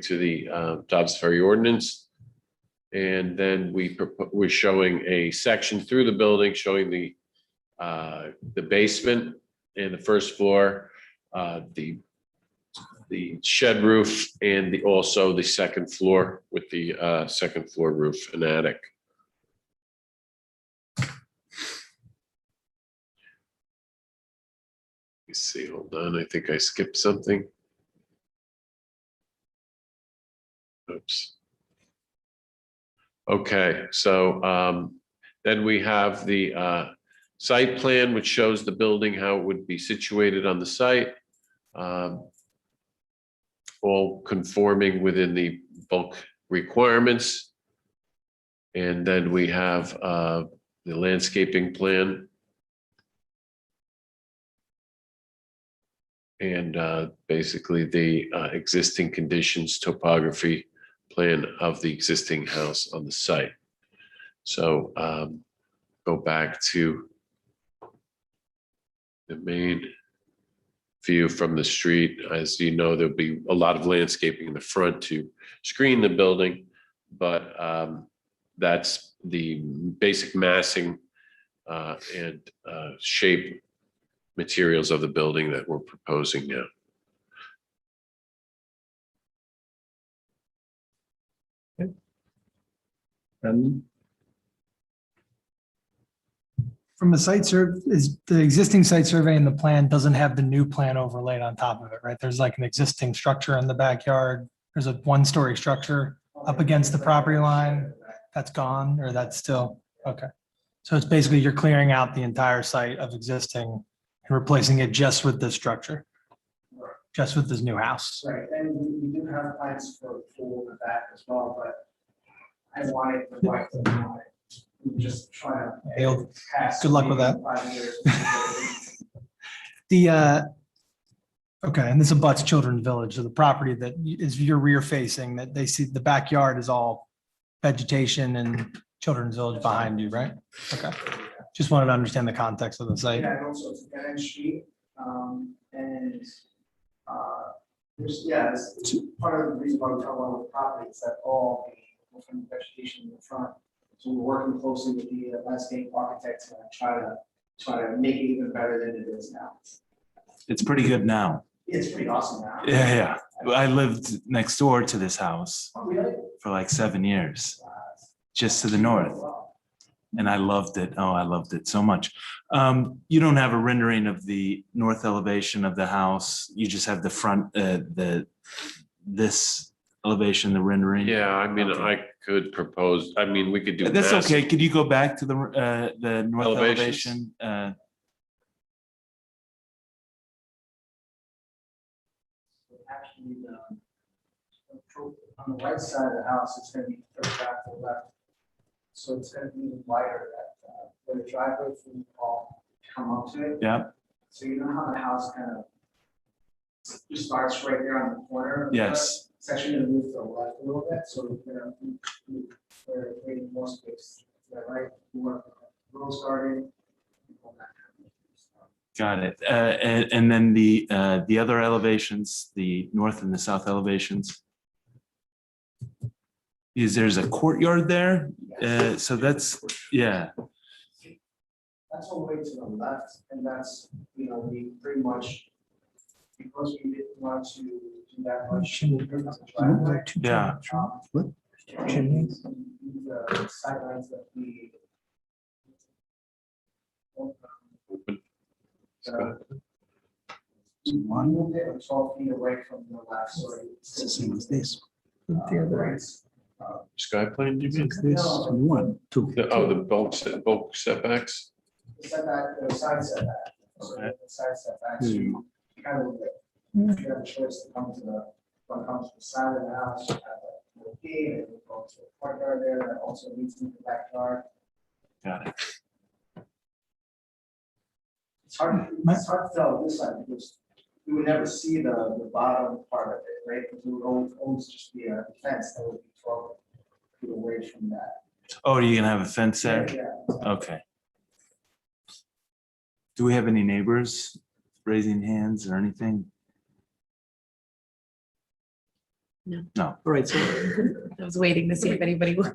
to the Dobbs Ferry ordinance. And then we're showing a section through the building showing the basement and the first floor, the shed roof, and also the second floor with the second floor roof and attic. Let's see, hold on, I think I skipped something. Oops. Okay, so then we have the site plan, which shows the building, how it would be situated on the site, all conforming within the bulk requirements. And then we have the landscaping plan. And basically the existing conditions topography plan of the existing house on the site. So go back to the main view from the street. As you know, there'll be a lot of landscaping in the front to screen the building, but that's the basic massing and shape materials of the building that we're proposing now. And From a site is the existing site survey and the plan doesn't have the new plan overlaid on top of it, right? There's like an existing structure in the backyard. There's a 1-story structure up against the property line. That's gone, or that's still, okay. So it's basically you're clearing out the entire site of existing and replacing it just with this structure, just with this new house. Right, and we do have plans for a pool in the back as well, but I wanted the wife to want it. We just try to. Good pass luck with that. maybe 5 years. Okay, and this abuts Children's Village, so the property that is your rear facing, that they see the backyard is all vegetation and Children's Village behind you, right? Okay, just wanted to understand the context of the site. Yeah, and also it's a dead end street, and there's, yeah, it's part of the reason why we talk about the property is that all the vegetation in the front. So we're working closely with the landscape architects and try to make it even better than it is now. It's pretty good now. It's pretty awesome now. Yeah. I lived next door to this house Oh, really? for like 7 years, just to the north. And I loved it. Oh, I loved it so much. You don't have a rendering of the north elevation of the house. You just have the front, this elevation, the rendering. Yeah, I mean, Okay. I could propose, I mean, we could do. That's massive- okay. Could you go back to the north Elevations. elevation? Actually, on the right side of the house, it's gonna be pushed back to the left. So it's gonna be wider that, where the driveway for you all come up to it. Yeah. So you know how the house kind of just starts right there on the corner? of the- Yes. It's actually gonna move to the left a little bit, so we're gonna, we're creating more space. Is that right? More rose garden. Got it. And then the other elevations, the north and the south elevations. Is there's a courtyard there? So that's, yeah, That's all the way to the left, and that's, we pretty much, because we didn't want to do that much. yeah. Chimneys. The sidelines that we. One moved it 12 feet away from the last, so It's the same as this. right. Sky plane, do you mean? It's this, 1, 2. Oh, the bulk setbacks? The setback, the side setback. So Okay. the side setbacks, you kind of, you have a choice to come to the, when it comes to the side of the house, you have a little gate, and you go to the courtyard there that also leads into the backyard. Got it. It's hard to tell this side because you would never see the bottom part of it, right? Because it would always just be a fence that would be 12 feet away from that. Oh, are you gonna have a fence there? Yeah. Okay. Do we have any neighbors raising hands or anything? No. No. All right, so I was waiting to see if anybody would.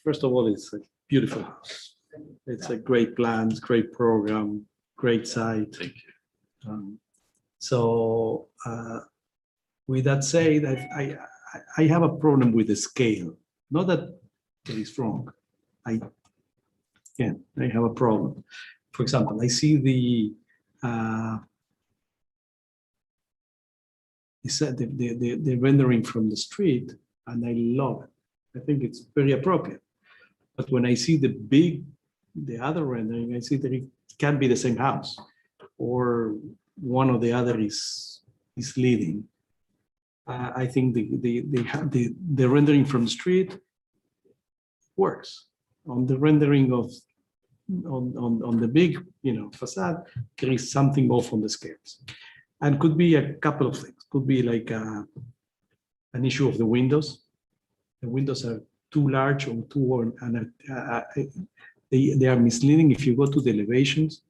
first of all, it's a beautiful house. It's a great plans, great program, great site. Thank you. So with that said, I have a problem with the scale. Not that it is wrong. I have a problem. For example, I see the rendering from the street, and I love it. I think it's very appropriate. But when I see the other rendering, I see that it can be the same house, or one or the other is leading. I think the rendering from the street works. On the rendering of on the big facade, there is something off on the scales, and could be a couple of things. Could be like an issue of the windows. The windows are too large or too, and they are misleading. If you go to the elevations,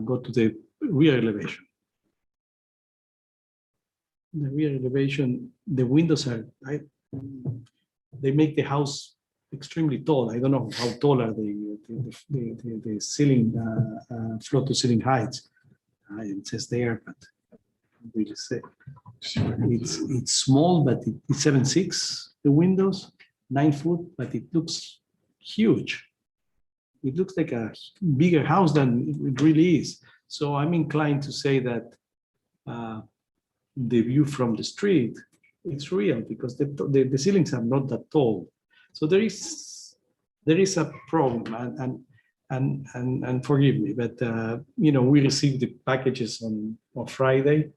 go to the rear elevation. The rear elevation, the windows are, they make the house extremely tall. I don't know how tall are the ceiling, floor to ceiling heights. It says there, but I can't really say. It's small, but it's 7'6", the windows, 9 foot, but it looks huge. It looks like a bigger house than it really is. So I'm inclined to say that the view from the street, it's real because the ceilings are not that tall. So there is a problem, and forgive me, but we received the packages on Friday.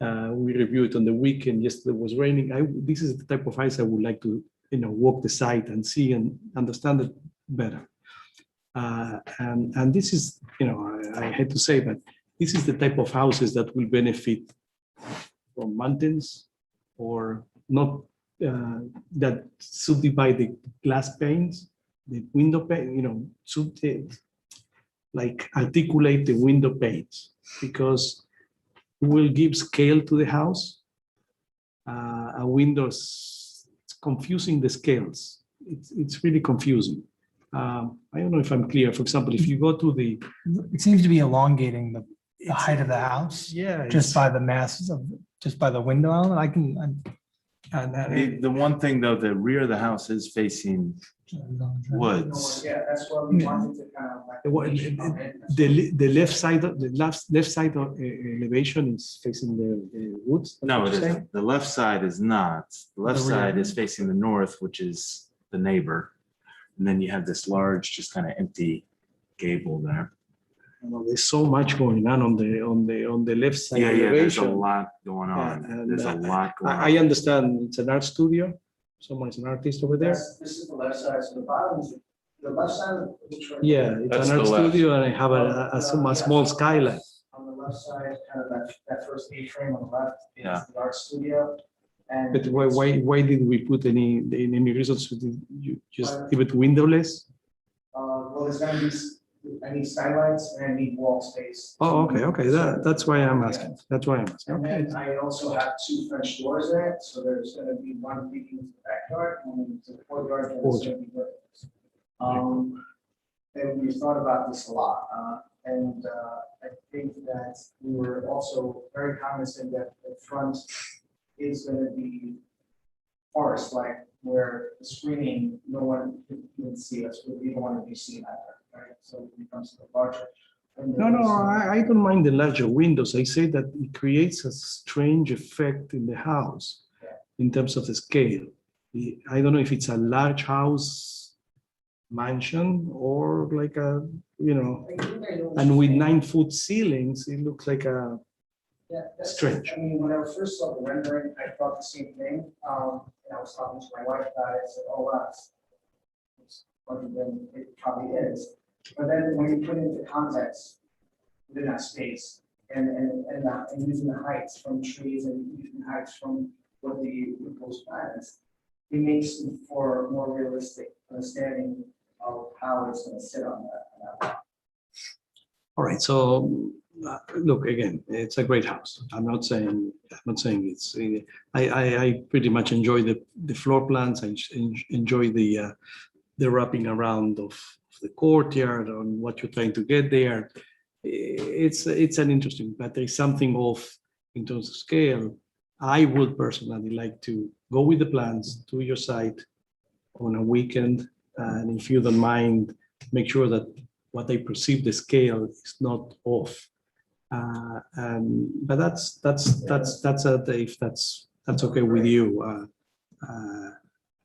We reviewed it on the weekend. Yesterday was raining. This is the type of house I would like to walk the site and see and understand it better. And this is, I had to say that this is the type of houses that will benefit from mountains or not, that subdivide the glass panes, the window pane, like articulate the window panes, because it will give scale to the house. A windows, it's confusing the scales. It's really confusing. I don't know if I'm clear. For example, if you go to the, It seems to be elongating the height of the house, yeah, just by the masses of, just by the window element. The one thing though, the rear of the house is facing woods. Yeah, that's what we wanted to kind of like. the left side of elevation is facing the woods. No, it That's what you're saying? isn't. The left side is not. The left The rear. side is facing the north, which is the neighbor. And then you have this large, just kind of empty gable there. There's so much going on the left side Yeah, there's a elevation. lot going on. and, There's a lot going on. I understand it's an art studio. Someone is an artist over there. This is the left side, so the bottom is the left side of which one? Yeah, it's That's an art the left. studio, and I have a small skylight. On the left side, kind of that first A-frame on the left Yeah. is the art studio. And But why did we put any reasons? You just leave it windowless? well, there's I need skylights and I need wall space. Oh, okay, that's why I'm asking. That's why I'm asking. And Okay. then I also have 2 French doors in it, so there's gonna be one leading to the backyard, one to the courtyard, and it's gonna be windows. And we thought about this a lot, and I think that we were also very cognizant that the front is gonna be forest-like, where the screening, no one can see us, but we don't want to be seen either, right? So it becomes a larger. No, I don't mind the larger windows. I say that it creates a strange effect in the house in terms of the scale. I don't know if it's a large house mansion or like a, and with 9-foot ceilings, it looks like a, Yeah, that's strange. I mean, when I first saw the rendering, I thought the same thing. And I was talking to my wife about it. I said, "Oh, wow, it's larger than it probably is." But then when you put it into context within that space and using the heights from trees and using heights from what the proposed plan is, it makes for a more realistic understanding of how it's going to sit on that. All right, so look, again, it's a great house. I'm not saying it's, I pretty much enjoy the floor plans. I enjoy the wrapping around of the courtyard on what you're trying to get there. It's an interesting, but there is something off in terms of scale. I would personally like to go with the plans to your site on a weekend. And if you don't mind, make sure that what I perceive the scale is not off. But if that's okay with you.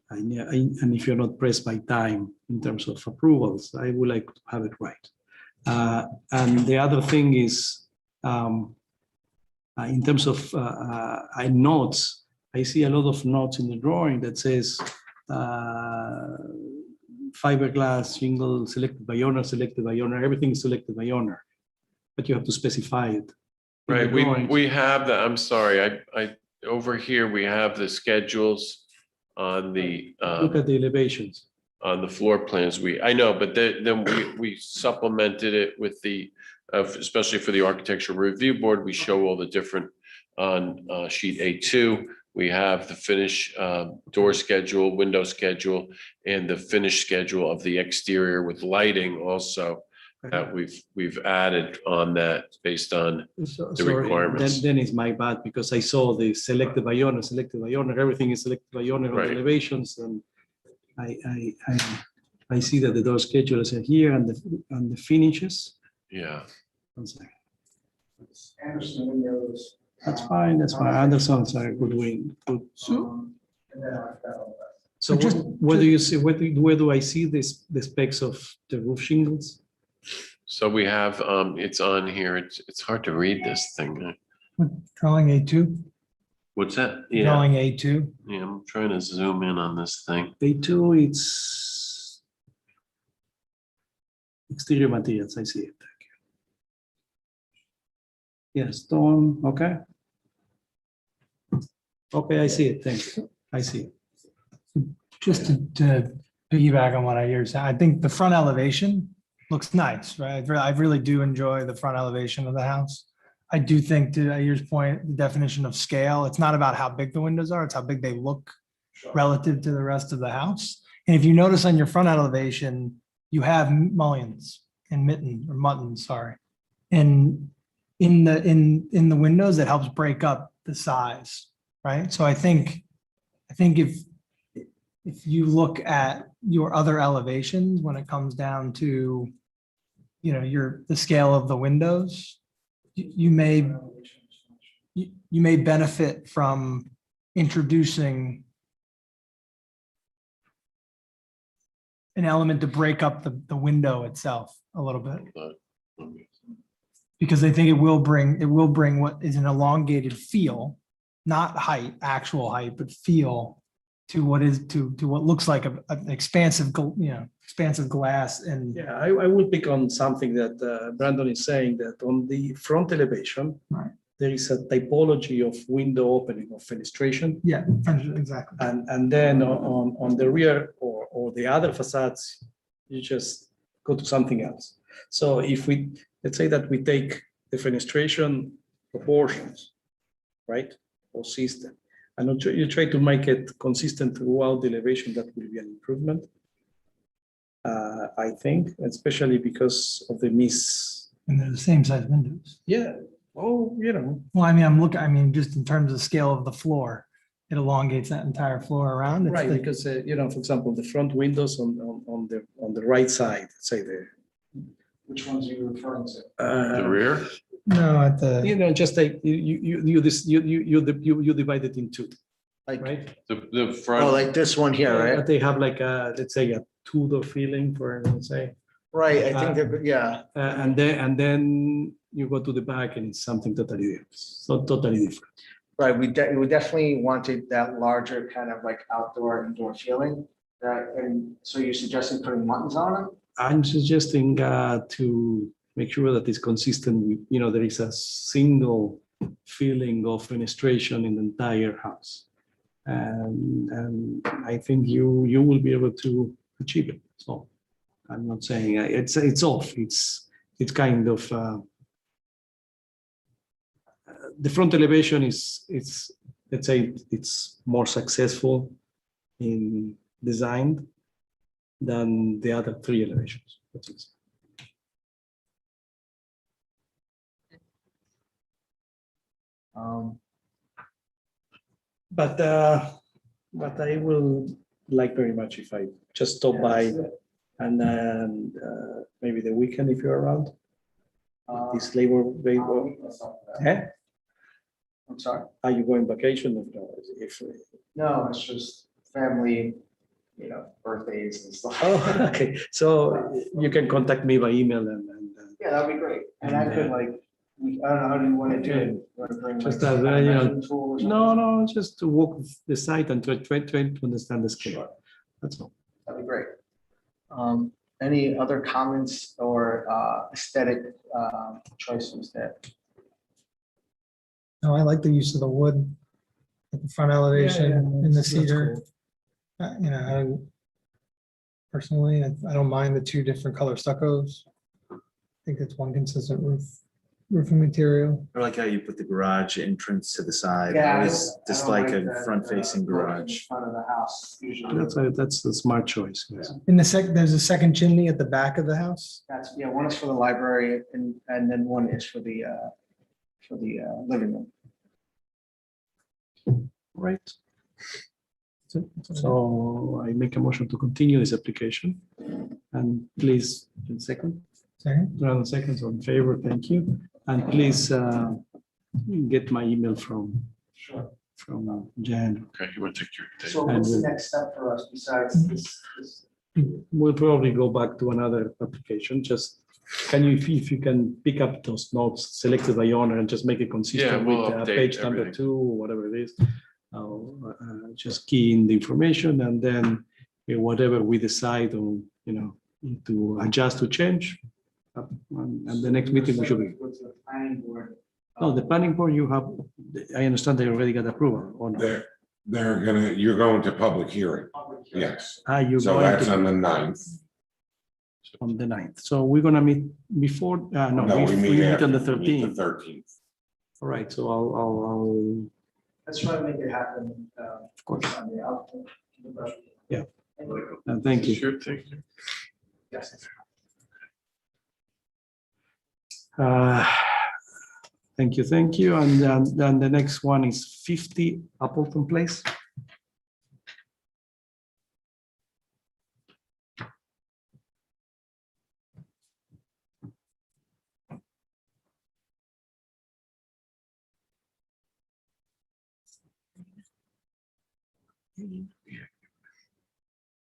And if you're not pressed by time in terms of approvals, I would like to have it right. And the other thing is, in terms of notes, I see a lot of notes in the drawing that says fiberglass, shingle, selected by owner, everything is selected by owner, but you have to specify it. in the Right, drawings. we have the, I'm sorry, I, over here, we have the schedules on the, Look at the elevations. on the floor plans. I know, but then we supplemented it with the, especially for the architectural review board, we show all the different, on sheet A2, we have the finish door schedule, window schedule, and the finish schedule of the exterior with lighting also that we've added on that based on the requirements. Then it's my bad because I saw the selected by owner, everything is selected by owner on the Right. elevations, and I see that the door schedules are here and the finishes. Yeah, One second. Anderson windows. That's fine. Anderson's are good wing. Good. And then I've got all that. So where do you see, where do I see the specs of the roof shingles? so we have, it's on here. It's hard to read this thing. Drawing A2, What's that? Yeah, drawing A2. yeah, I'm trying to zoom in on this thing. A2, it's exterior materials. I see it. Thank you. Yes, stone. Okay. Okay, I see it. Thanks. I see it. Just to piggyback on what I hear, I think the front elevation looks nice, right? I really do enjoy the front elevation of the house. I do think, to Ayer's point, the definition of scale, it's not about how big the windows are, it's how big they look relative to the rest of the house. And if you notice on your front elevation, you have mullions and muttons, sorry. And in the windows, that helps break up the size, right? So I think if you look at your other elevations, when it comes down to, the scale of the windows, you may benefit from introducing an element to break up the window itself a little bit. Because I think it will bring what is an elongated feel, not height, actual height, but feel to what looks like an expansive glass. And Yeah, I will pick on something that Brandon is saying, that on the front elevation, Right. there is a typology of window opening of fenestration. yeah, exactly. And then on the rear or the other facades, you just go to something else. So if we, let's say that we take the fenestration proportions, right, or system, and you try to make it consistent throughout the elevation, that will be an improvement. I think, especially because of the And they're the same size windows. yeah, oh, Well, I mean, just in terms of scale of the floor, it elongates that entire floor around. It's right, the- because, for example, the front windows on the right side, say Which ones are you referring to? The rear? No, at the, just like, you divide it in two, Like, right? The oh, front, like this one here, But right? they have like a, let's say, a Tudor feeling for, let's say, Right, I think they're, yeah. and then you go to the back and it's something totally different, so totally different. Right, we definitely wanted that larger kind of like outdoor, indoor feeling. And so you're suggesting putting buttons on it? I'm suggesting to make sure that it's consistent with, there is a single feeling of fenestration in the entire house. And I think you will be able to achieve it. So I'm not saying it's off. It's kind of the front elevation is let's say it's more successful in design than the other three elevations. But I will like very much if I just stop by and then maybe the weekend if you're around. This labor, eh? I'm sorry? Are you going vacation? If No, it's just family, birthdays and stuff. oh, okay, so you can contact me by email and Yeah, that'd be great. And I could like, I don't know, how do you want to do it? You wanna bring, like, Just some as, kind of you know, measuring tool or something? no, just to walk the site and try to understand the scale. That's all. That'd be great. Any other comments or aesthetic choices that? no, I like the use of the wood at the front elevation and the that's cedar. cool. Personally, I don't mind the two different color stuccos. I think it's one consistent roofing material. I like how you put the garage entrance to the side. Yeah, I I always don't dislike like a the- front facing the look in garage. Front of the house usually. That's a smart choice. Yes. In there's a second chimney at the back of the house. That's, yeah, one is for the library and then one is for the living room. Right. So I make a motion to continue this application. And please, in second, Second. round seconds in favor, thank you. And please get my email from Sure. Jan. okay, you want to take your. So And what's the we'll- next step for us besides this? We'll probably go back to another application. Just can you, if you can pick up those notes selected by owner and just make it Yeah, consistent we'll with update page number everything. 2 or whatever it is. Just key in the information and then whatever we decide on, to adjust to change. And the next meeting we should be. What's the planning board? No, the planning board, you have, I understand they already got approval on. You're going to public hearing, Public hearing. yes. You're So going that's to on the 9th. on the 9th. So we're gonna meet before, no, we meet on the after. We meet 13th. The 13th. All right, so I'll, Let's try to make it happen. of course, Sunday. Yeah. Thank you. Sure, thank you. Yes. Thank you. And then the next one is 50 Appleton Place.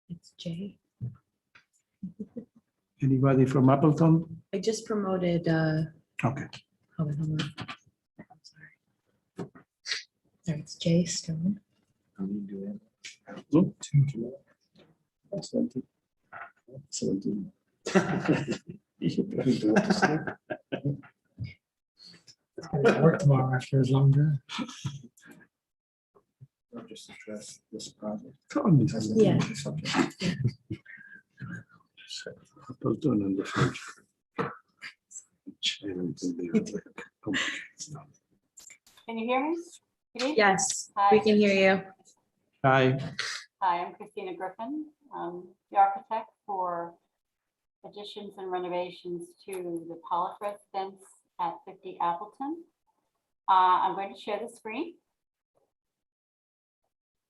It's Jay. Anybody from Appleton? I just promoted, Okay. hold on. I'm sorry. There, it's Jay Stone. No? 17. 17. You probably do it to sleep. Work tomorrow after his long day. Just address this project. Come on, Yeah. Appleton and the French. much. I don't think they are like complicated stuff. Can you hear me? Kitty? Yes, Hi. we can hear you. Hi. Hi, I'm Christina Griffin, the architect for additions and renovations to the Pollock residence at 50 Appleton. I'm going to share the screen.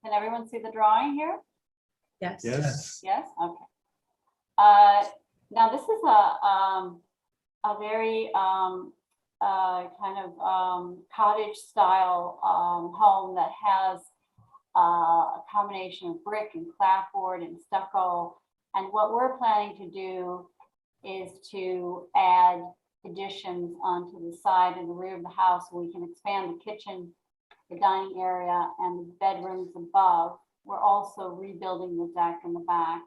Can everyone see the drawing here? Yes. Yes. Yes, okay. Now this is a very kind of cottage style home that has a combination of brick and clapboard and stucco. And what we're planning to do is to add additions onto the side and the rear of the house so we can expand the kitchen, the dining area, and the bedrooms above. We're also rebuilding the deck in the back.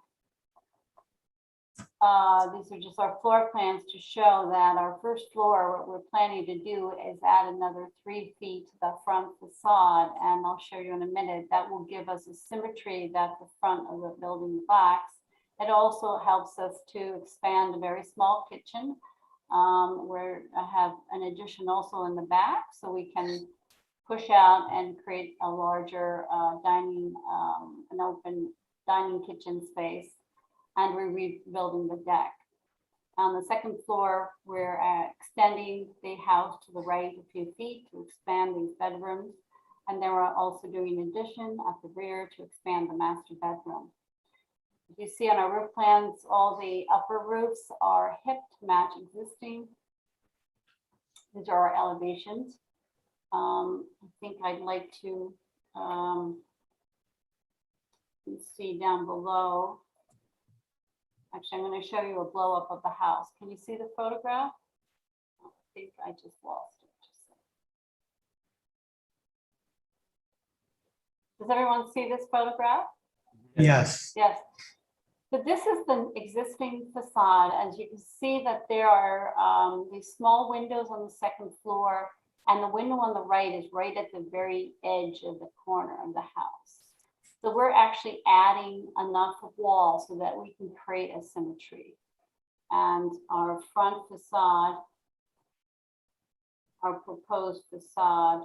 These are just our floor plans to show that our first floor, what we're planning to do is add another 3 feet to the front facade. And I'll show you in a minute, that will give us a symmetry that the front of the building lacks. It also helps us to expand a very small kitchen where I have an addition also in the back, so we can push out and create a larger an open dining kitchen space. And we're rebuilding the deck. On the second floor, we're extending the house to the right a few feet to expand these bedrooms. And then we're also doing an addition at the rear to expand the master bedroom. If you see on our roof plans, all the upper roofs are hip to match existing. These are our elevations. I think I'd like to see down below. Actually, I'm going to show you a blow up of the house. Can you see the photograph? I think I just lost it. Does everyone see this photograph? Yes. Yes. So this is the existing facade. As you can see that there are these small windows on the second floor, and the window on the right is right at the very edge of the corner of the house. So we're actually adding enough wall so that we can create a symmetry. And our front facade, our proposed facade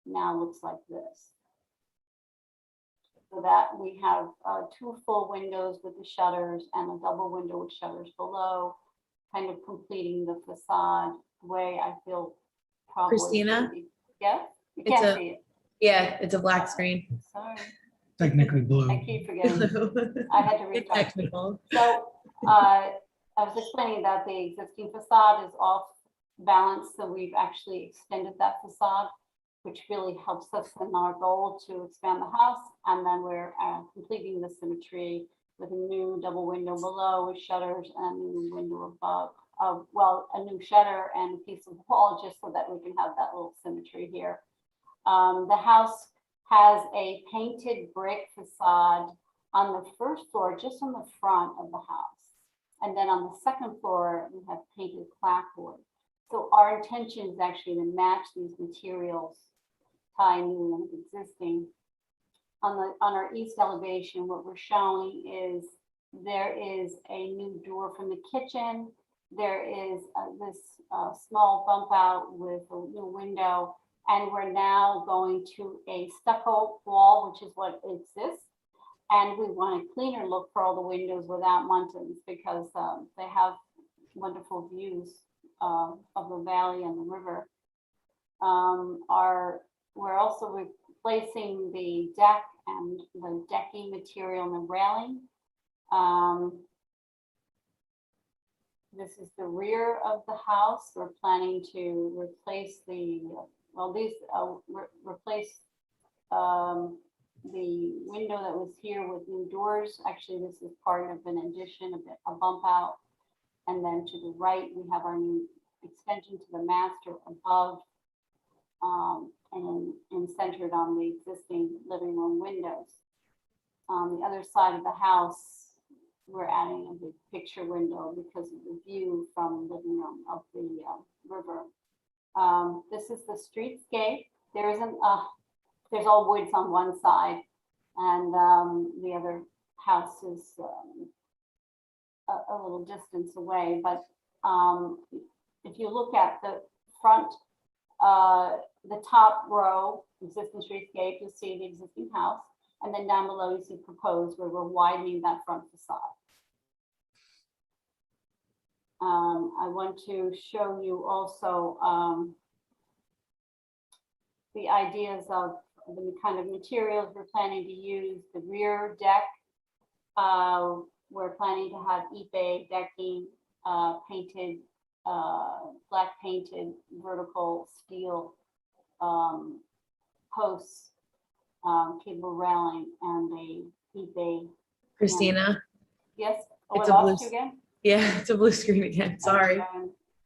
now looks like this. So that we have 2 full windows with the shutters and a double window with shutters below, kind of completing the facade the way I feel probably. Christina? Yeah, you It's can't a- see it. Yeah, it's a black screen. Sorry, Technically blue. I keep forgetting. I had to It's restart. technical. So I was explaining that the existing facade is off balance, so we've actually extended that facade, which really helps us in our goal to expand the house. And then we're completing the symmetry with a new double window below with shutters and a new window above. Well, a new shutter and a piece of wall just so that we can have that little symmetry here. The house has a painted brick facade on the first floor, just on the front of the house. And then on the second floor, we have painted clapboard. So our intention is actually to match these materials, tie new and existing. On our east elevation, what we're showing is there is a new door from the kitchen. There is this small bump out with a new window. And we're now going to a stucco wall, which is what exists. And we want a cleaner look for all the windows without muntins because they have wonderful views of the valley and the river. We're also replacing the deck and the decking material and the railing. This is the rear of the house. We're planning to replace the replace the window that was here with new doors. Actually, this is part of an addition, a bump out. And then to the right, we have our new extension to the master above and centered on the existing living room windows. On the other side of the house, we're adding a big picture window because of the view from the living room of the river. This is the streetscape. There isn't there's all woods on one side, and the other house is a little distance away. But if you look at the front, the top row, existing streetscape, you'll see the existing house. And then down below, you see proposed, where we're widening that front facade. I want to show you also the ideas of the kind of materials we're planning to use. The rear deck, we're planning to have Ipe decking, painted, black painted vertical steel posts, cable railing, and a Ipe. Christina, Yes. Oh, It's I a lost blue you again? yeah, it's a blue screen again. Sorry.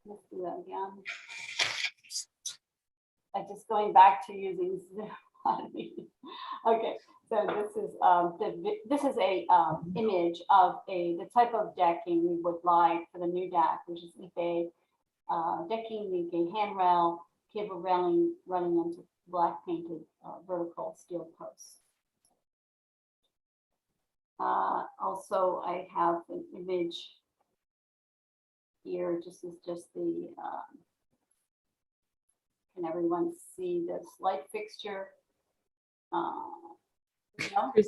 Let's do that again. I'm just going back to using Zoom. Okay, so this is a image of the type of decking we would like for the new deck, which is Ipe decking, Ipe handrail, cable railing running into black painted vertical steel posts. Also, I have an image here. This is just the, can everyone see this light fixture? No?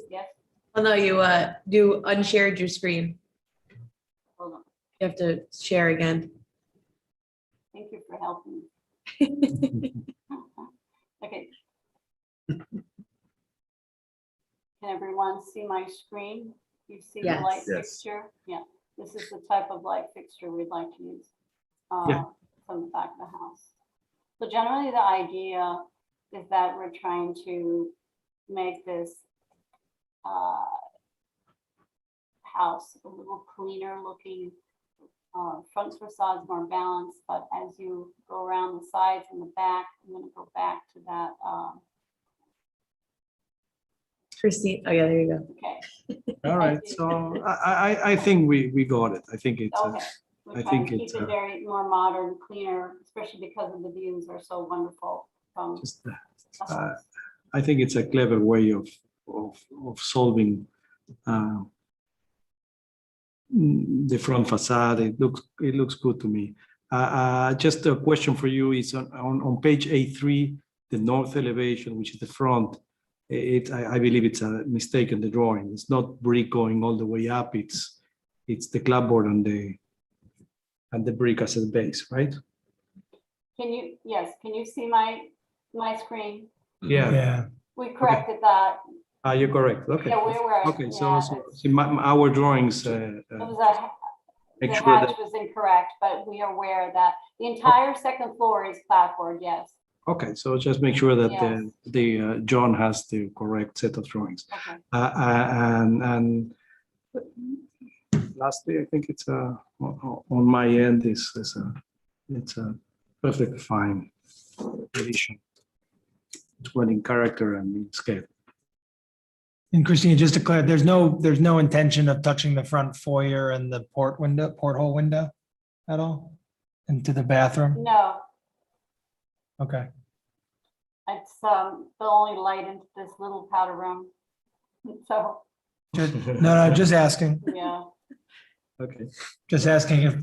Yes, Oh no, you unshared your screen. hold on. You have to share again. Thank you for helping. Okay. Can everyone see my screen? You see the light Yes. fixture? Yeah, this is the type of light fixture we'd like to use Yeah. from the back of the house. So generally the idea is that we're trying to make this house a little cleaner looking, front facades more balanced, but as you go around the sides and the back, I'm gonna go back to that, Christine, oh yeah, there you go. okay. All right, so I think we got it. I think it's, Okay. We're I trying think to keep it's, it very more modern, cleaner, especially because of the views are so wonderful from just, the uh, house. I think it's a clever way of solving the front facade. It looks good to me. Just a question for you is on page A3, the north elevation, which is the front. I believe it's a mistake in the drawing. It's not brick going all the way up. It's the clapboard and the brick as a base, right? Can you see my screen? Yeah. Yeah. We corrected that. You're correct. Okay. Yeah, we were. Okay. Yeah, So see, our drawings. it was Make the sure hatch that. was incorrect, but we are aware that the entire second floor is clapboard, yes. Okay, so just make sure that Yes. the John has the correct set of drawings. Okay. And lastly, I think it's on my end it's a perfectly fine addition. It's one in character and in scale. And Christina, just to clarify, there's no intention of touching the front foyer and the porthole window at all into the bathroom? No, Okay. it's the only light into this little powder room. So, No, just asking, yeah. Okay. just asking if,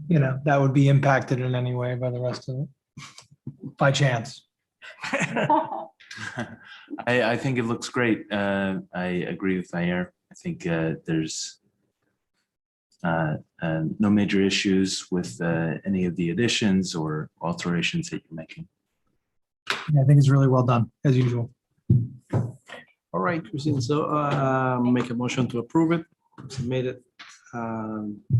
that would be impacted in any way by the rest of it, by chance. I think it looks great. I agree with Nair. I think there's no major issues with any of the additions or alterations that you're making. Yeah, I think it's really well done, as usual. All right, Christine, so make a motion to approve it, submit it.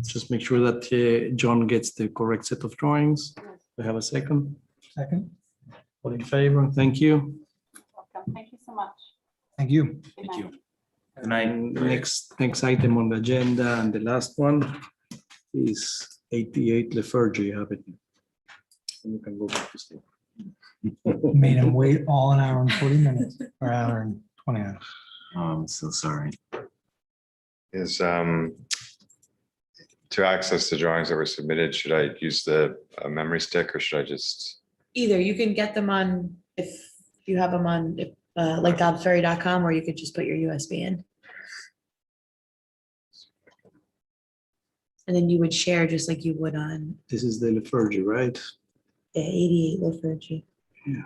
Just make sure that John gets the correct set of drawings. We have a second. Second. All in favor? Thank you. Welcome. Thank you so much. Thank you. Good Thank night. you. Good night. And next item on the agenda and the last one is 88 Lefergie Avenue. And you can go back to sleep. Made him wait all an hour and 40 minutes, or hour and 20 minutes. Oh, I'm so sorry. Is to access the drawings that were submitted, should I use the memory stick or should I just? Either you can get them on, if you have them on, like dobbsferry.com, or you could just put your USB in. And then you would share just like you would on, This is the Lefergie, right? Yeah, 88 La Fergie. Yeah.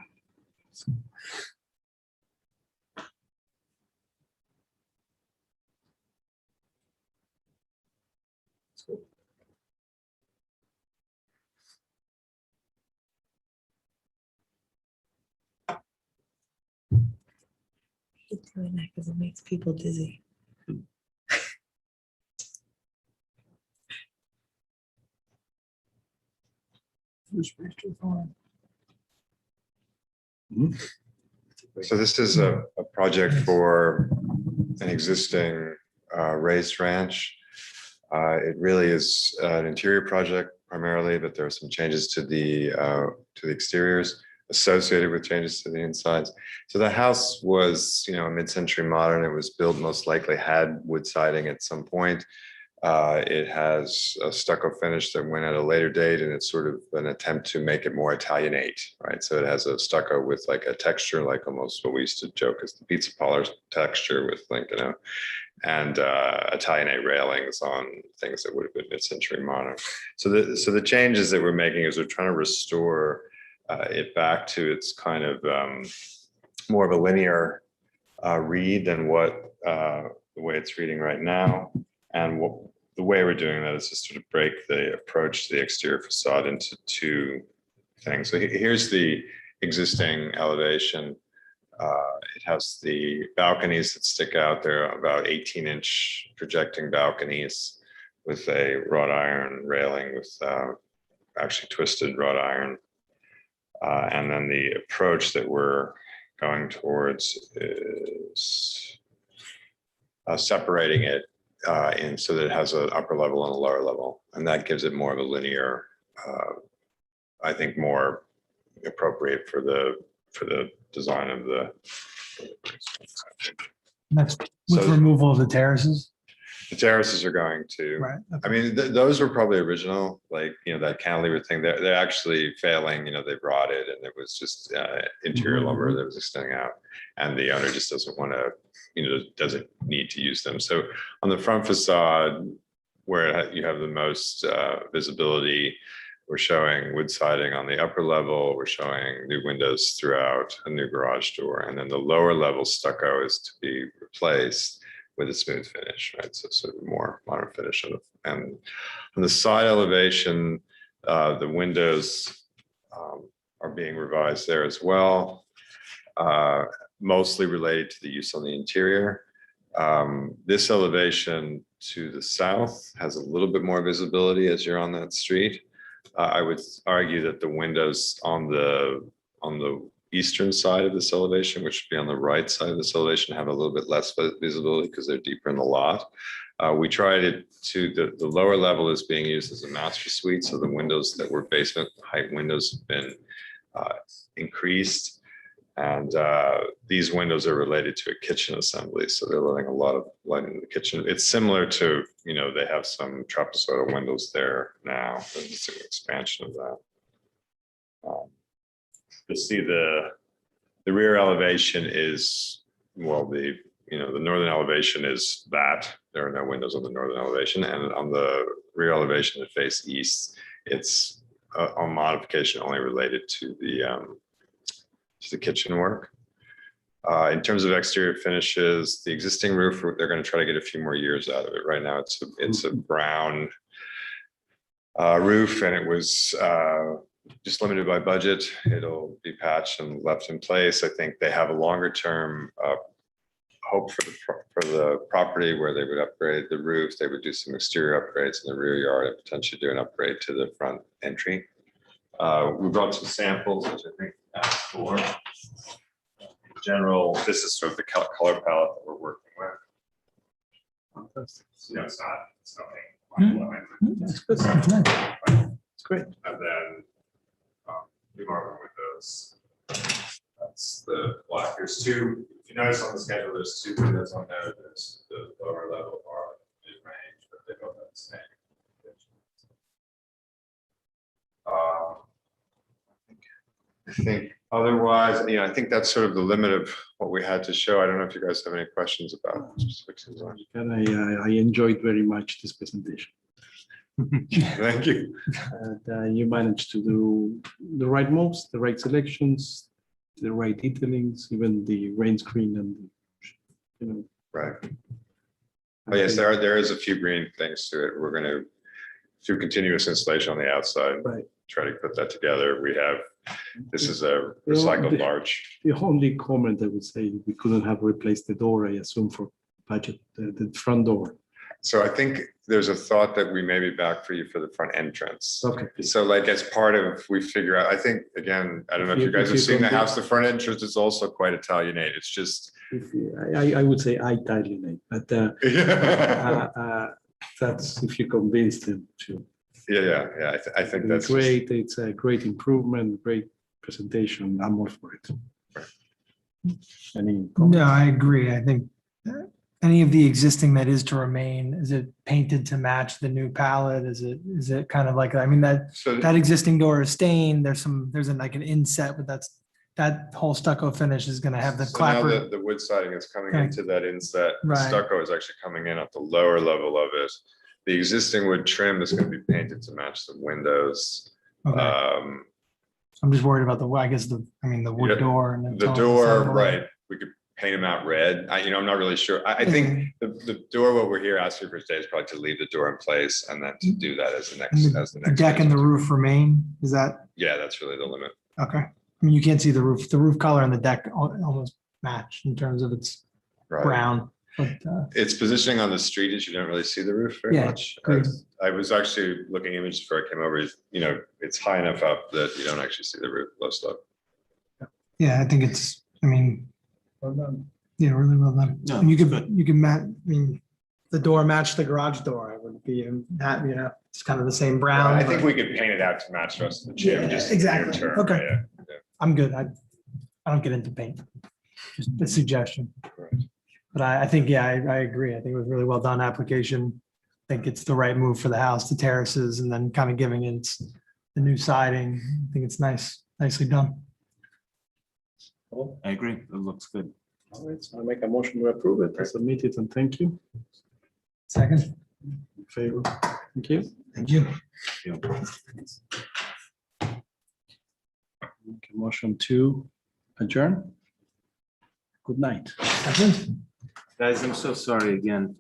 I hate doing that because it makes people dizzy. So this is a project for an existing raised ranch. It really is an interior project primarily, but there are some changes to the exteriors associated with changes to the insides. So the house was, you know, mid-century modern. It was built, most likely had wood siding at some point. It has a stucco finish that went at a later date, and it's sort of an attempt to make it more Italianate, right? So it has a stucco with like a texture, like almost what we used to joke is the pizza parlor texture with, like, you know, and Italianate railings on things that would have been mid-century modern. So the changes that we're making is we're trying to restore it back to its kind of more of a linear read than what the way it's reading right now. And the way we're doing that is just sort of break the approach to the exterior facade into two things. So here's the existing elevation. It has the balconies that stick out. They're about 18-inch projecting balconies with a wrought iron railing with actually twisted wrought iron. And then the approach that we're going towards is separating it in so that it has an upper level and a lower level. And that gives it more of a linear, I think more appropriate for the design of the. That's with So- removal of the terraces, The terraces are going to, right? I mean, those were probably original, like, you know, that cantilever thing, they're actually failing, you know, they've rotted and it was just interior lumber that was extending out. And the owner just doesn't want to, you know, doesn't need to use them. So on the front facade, where you have the most visibility, we're showing wood siding on the upper level. We're showing new windows throughout, a new garage door. And then the lower level stucco is to be replaced with a smooth finish, right? So sort of more modern finish. And on the side elevation, the windows are being revised there as well, mostly related to the use on the interior. This elevation to the south has a little bit more visibility as you're on that street. I would argue that the windows on the eastern side of this elevation, which would be on the right side of this elevation, have a little bit less visibility because they're deeper in the lot. We tried it to the lower level is being used as a master suite. So the windows that were basement height windows have been increased. And these windows are related to a kitchen assembly. So they're letting a lot of light in the kitchen. It's similar to, you know, they have some trapezoidal windows there now. It's an expansion of that. You'll see the rear elevation is, well, the northern elevation is that. There are no windows on the northern elevation. And on the rear elevation that face east, it's a modification only related to the kitchen work. In terms of exterior finishes, the existing roof, they're going to try to get a few more years out of it. Right now, it's a brown roof, and it was just limited by budget. It'll be patched and left in place. I think they have a longer term hope for the property where they would upgrade the roof. They would do some exterior upgrades in the rear yard and potentially do an upgrade to the front entry. We brought some samples, which I think asked for. In general, this is sort of the color palette that we're working with. You know, it's nothing. That's good. It's great. And then new marble windows. That's the black. There's two. If you notice on the schedule, there's two windows on there. There's the lower level are mid-range, but they both have the same. I think otherwise, you know, I think that's sort of the limit of what we had to show. I don't know if you guys have any questions about specific design. And I enjoyed very much this presentation. Thank you. And you managed to do the right moves, the right selections, the right detailings, even the rain screen and, you know. Right. Oh, yes, there is a few green things to it. We're going to do continuous installation on the outside. Right. Try to put that together. This is a recycled larch. The only comment I would say, we couldn't have replaced the door, I assume for budget, the front door. So I think there's a thought that we may be back for you for the front entrance. Okay. So like as part of, we figure out, I think, again, I don't know if you guys If have you seen the can- house, the front entrance is also quite Italianate. It's just. I would say Italianate, but that's if you convince them to. Yeah. I think that's. Great. It's a great improvement, great presentation. I'm all for it. Any No, I agree. I think any of the existing that is to remain, is it painted to match the new palette? Is it kind of like, I mean, that existing door is stained. There's like an inset, but that whole stucco finish is gonna have the So now clapper. the wood siding is coming Okay. into that inset. The Right. stucco is actually coming in at the lower level of it. The existing wood trim is going to be painted to match the windows. Okay. I'm just worried about the wood Yeah, door and The door, right, we could paint them out red. I'm not really sure. I think the door, what we're here asking for today is probably to leave the door in place and then to do that as the next. The deck and the roof remain, is that, Yeah, that's really the limit. okay? I mean, you can't see the roof color and the deck almost match in terms of its Right. brown, but, It's positioning on the street as you don't really see the roof very Yeah, much. agreed. I was actually looking at images before I came over, it's high enough up that you don't actually see the roof low slope. yeah, I think yeah, really well done. No, And you it's can the door matched the garage door. I would be, it's kind of the same brown. I think but- we could paint it out to match the rest of the gym, Yeah, just in the near exactly. term, Okay. yeah. I'm good. I don't get into paint. Just a suggestion. Right. But I think, yeah, I agree. I think it was really well done application. I think it's the right move for the house, the terraces, and then kind of giving it the new siding. I think it's nicely done. I agree. It looks good. All right, so I make a motion to approve it, submit it, and thank you. Second. In favor. Thank you. Thank you. Make a motion to adjourn. Good night. Guys, I'm so sorry again.